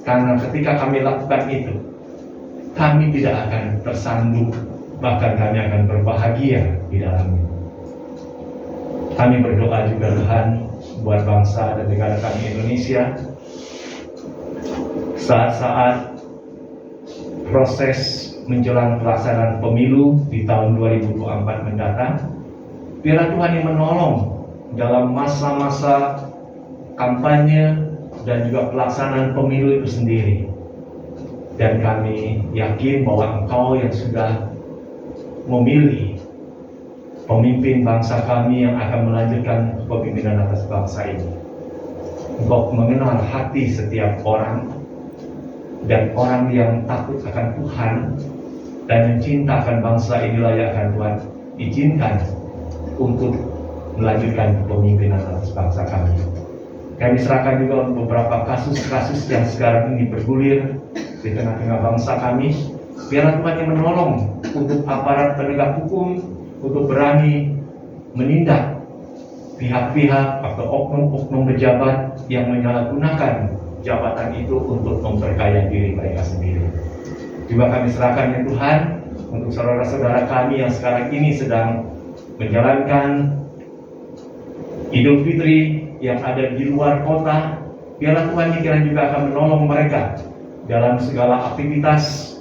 Karena ketika kami lakukan itu, kami tidak akan tersandung, bahkan kami akan berbahagia di dalamnya. Kami berdoa juga Tuhan buat bangsa dan negara kami Indonesia. Saat-saat proses menjelang pelaksanaan pemilu di tahun 2024 mendatang, biarlah Tuhan yang menolong dalam masa-masa kampanye dan juga pelaksanaan pemilu itu sendiri. Dan kami yakin bahwa Engkau yang sudah memilih pemimpin bangsa kami yang akan melanjutkan kepemimpinan atas bangsa ini. Engkau mengenal hati setiap orang, dan orang yang takut akan Tuhan dan mencintakan bangsa inilah yang akan Tuhan izinkan untuk melanjutkan kepemimpinan atas bangsa kami. Kami serahkan juga untuk beberapa kasus-kasus yang sekarang ini bergulir di tengah-tengah bangsa kami. Biarlah Tuhan yang menolong untuk aparat penegak hukum untuk berani menindak pihak-pihak atau oknum-oknum pejabat yang menyalahgunakan jabatan itu untuk memperkaya diri mereka sendiri. Juga kami serahkan ya Tuhan untuk saudara-saudara kami yang sekarang ini sedang menjalankan Idul Fitri yang ada di luar kota. Biarlah Tuhan kiranya juga akan menolong mereka dalam segala aktivitas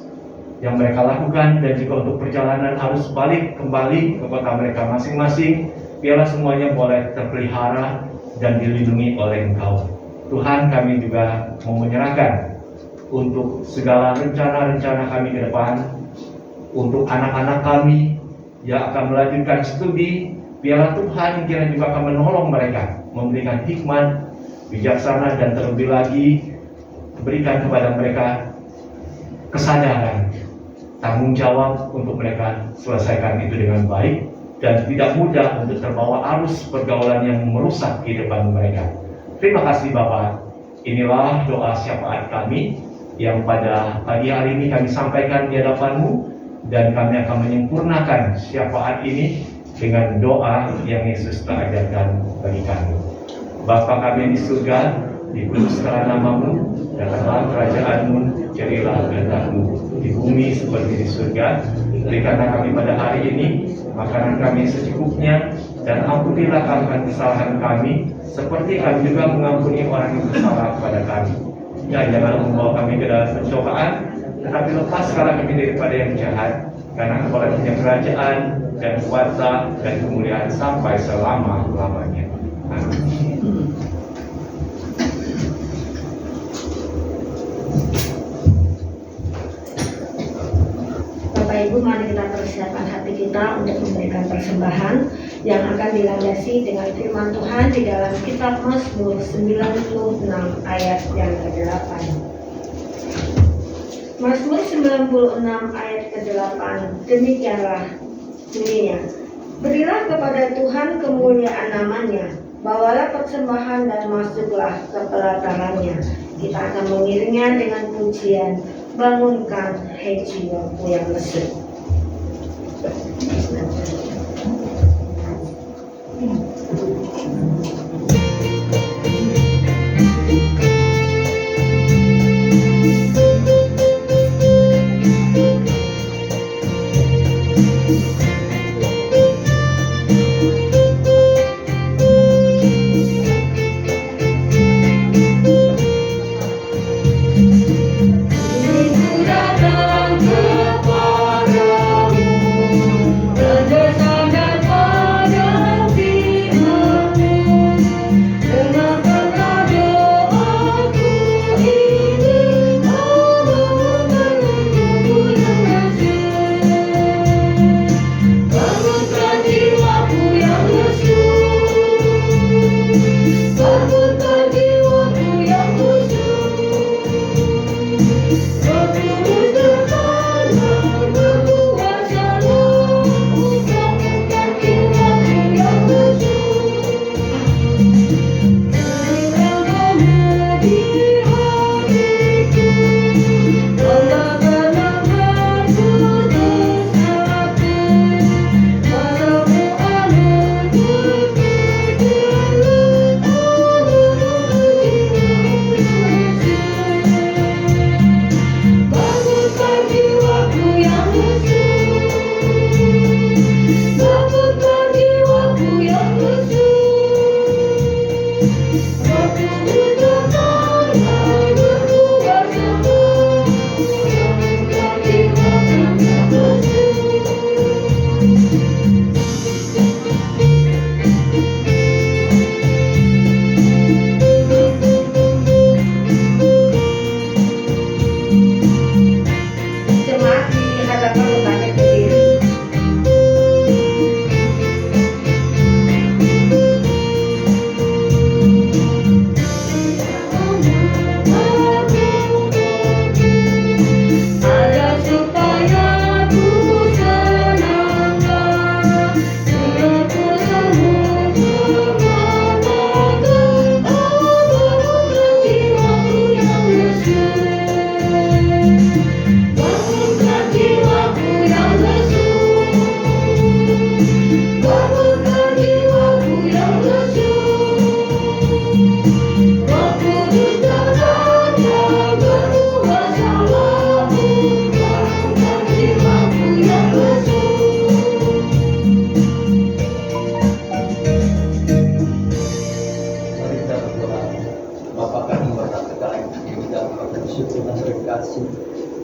yang mereka lakukan, dan juga untuk perjalanan arus balik kembali ke kota mereka masing-masing. Biarlah semuanya boleh terpelihara dan dilindungi oleh Engkau. Tuhan, kami juga mau menyerahkan untuk segala rencana-rencana kami ke depan, untuk anak-anak kami yang akan melanjutkan studi. Biarlah Tuhan kiranya juga akan menolong mereka, memberikan hikmat, bijaksana, dan terlebih lagi berikan kepada mereka kesadaran, tanggung jawab untuk mereka selesaikan itu dengan baik, dan tidak mudah untuk terbawa arus pergaulan yang merusak kehidupan mereka. Terima kasih Bapak. Inilah doa syafaat kami yang pada pagi hari ini kami sampaikan di hadapan-Mu, dan kami akan menyempurnakan syafaat ini dengan doa yang Yesus telah ajarkan bagi kami. Bapa kami di surga, dikuduskanlah namamu, datanglah kerajaanmu, jadilah kehendak-mu di bumi seperti di surga. Berikanlah kami pada hari ini makanan kami secukupnya, dan ampunilah kami kesalahan kami, seperti kami juga mengampuni orang yang bersalah kepada kami. Dan jangan membawa kami ke dalam pencobaan, tetapi lepaskanlah kami daripada yang jahat, karena Engkau punya kerajaan dan kuasa dan kemuliaan sampai selama-lamanya. Amin. Bapak Ibu, mari kita persiapkan hati kita untuk memberikan persembahan yang akan dilandasi dengan firman Tuhan di dalam kitab Mazmur 96 ayat yang ke-8. Mazmur 96 ayat ke-8, demikianlah bunyinya. Berilah kepada Tuhan kemuliaan namanya, bawalah persembahan dan masuklah ke pelatarannya. Kita akan mengiringnya dengan pujian, bangunkan hai jiwaku yang lesu.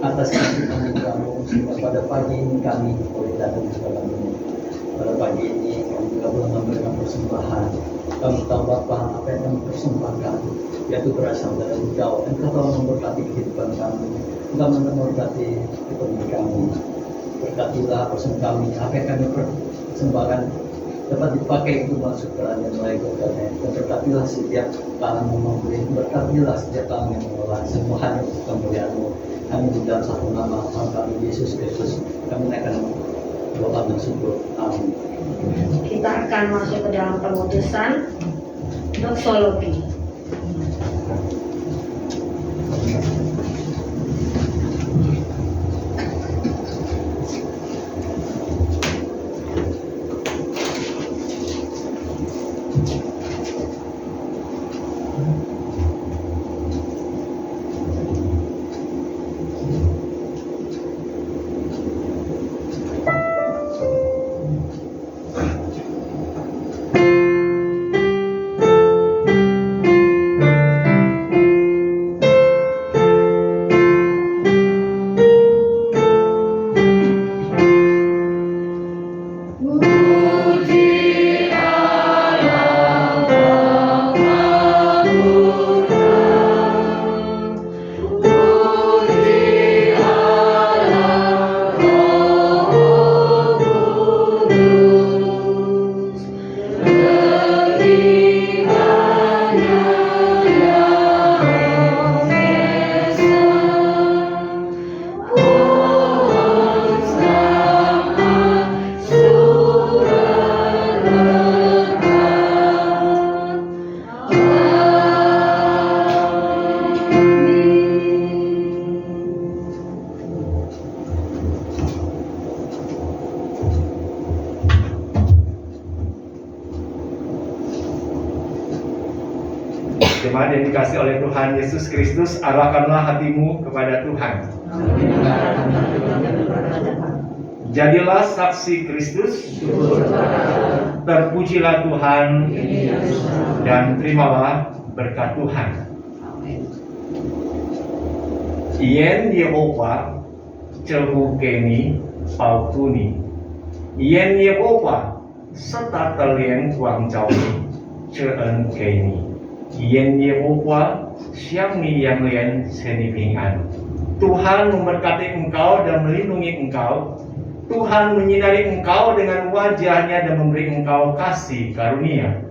atas kasih kamu sehingga pada pagi ini kami boleh datang ke dalam ini. Pada pagi ini kami juga boleh memberikan persembahan. Kami tahu Bapa apa yang kami persembahkan yaitu berasal dari Engkau. Engkau telah memberkati kehidupan kami. Engkau memberkati ekonomi kami. Berkatilah persembahan kami. Apa yang kami persembahkan dapat dipakai untuk masuk ke kerajaan Malaikat dan berkatilah setiap tangan yang memberi, berkatilah setiap tangan yang mengelola, semua hanya untuk kemuliaan-Mu. Kami di dalam satu nama Tuhan kami Yesus Kristus, kami akan doa dan syukur. Amin. Kita akan masuk ke dalam pengutusan doksologi. Jemaat yang dikasih oleh Tuhan Yesus Kristus, arahkanlah hatimu kepada Tuhan. Jadilah saksi Kristus, terpujilah Tuhan, dan terimalah berkat Tuhan. Yen Yehova cehukeni pautuni, Yen Yehova serta kalian kuang cauni ceen keni, Yen Yehova siami yang lian senipingan. Tuhan memberkati engkau dan melindungi engkau. Tuhan menyinari engkau dengan wajahnya dan memberi engkau kasih karunia.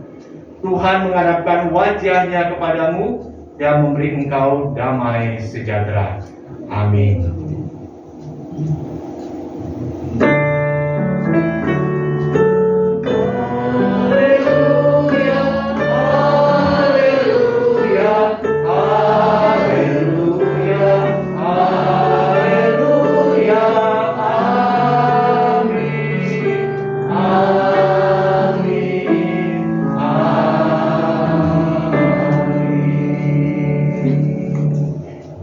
Tuhan menghadapkan wajahnya kepadamu dan memberi engkau damai sejahtera. Amin.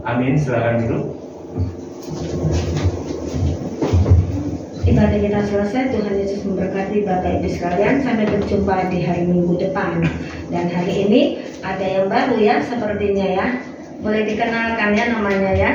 Amin, silakan dulu. Ibadah kita selesai, Tuhan Yesus memberkati Bapak Ibu sekalian. Sampai berjumpa di hari Minggu depan. Dan hari ini ada yang baru ya, sepertinya ya. Boleh dikenalkan ya namanya ya.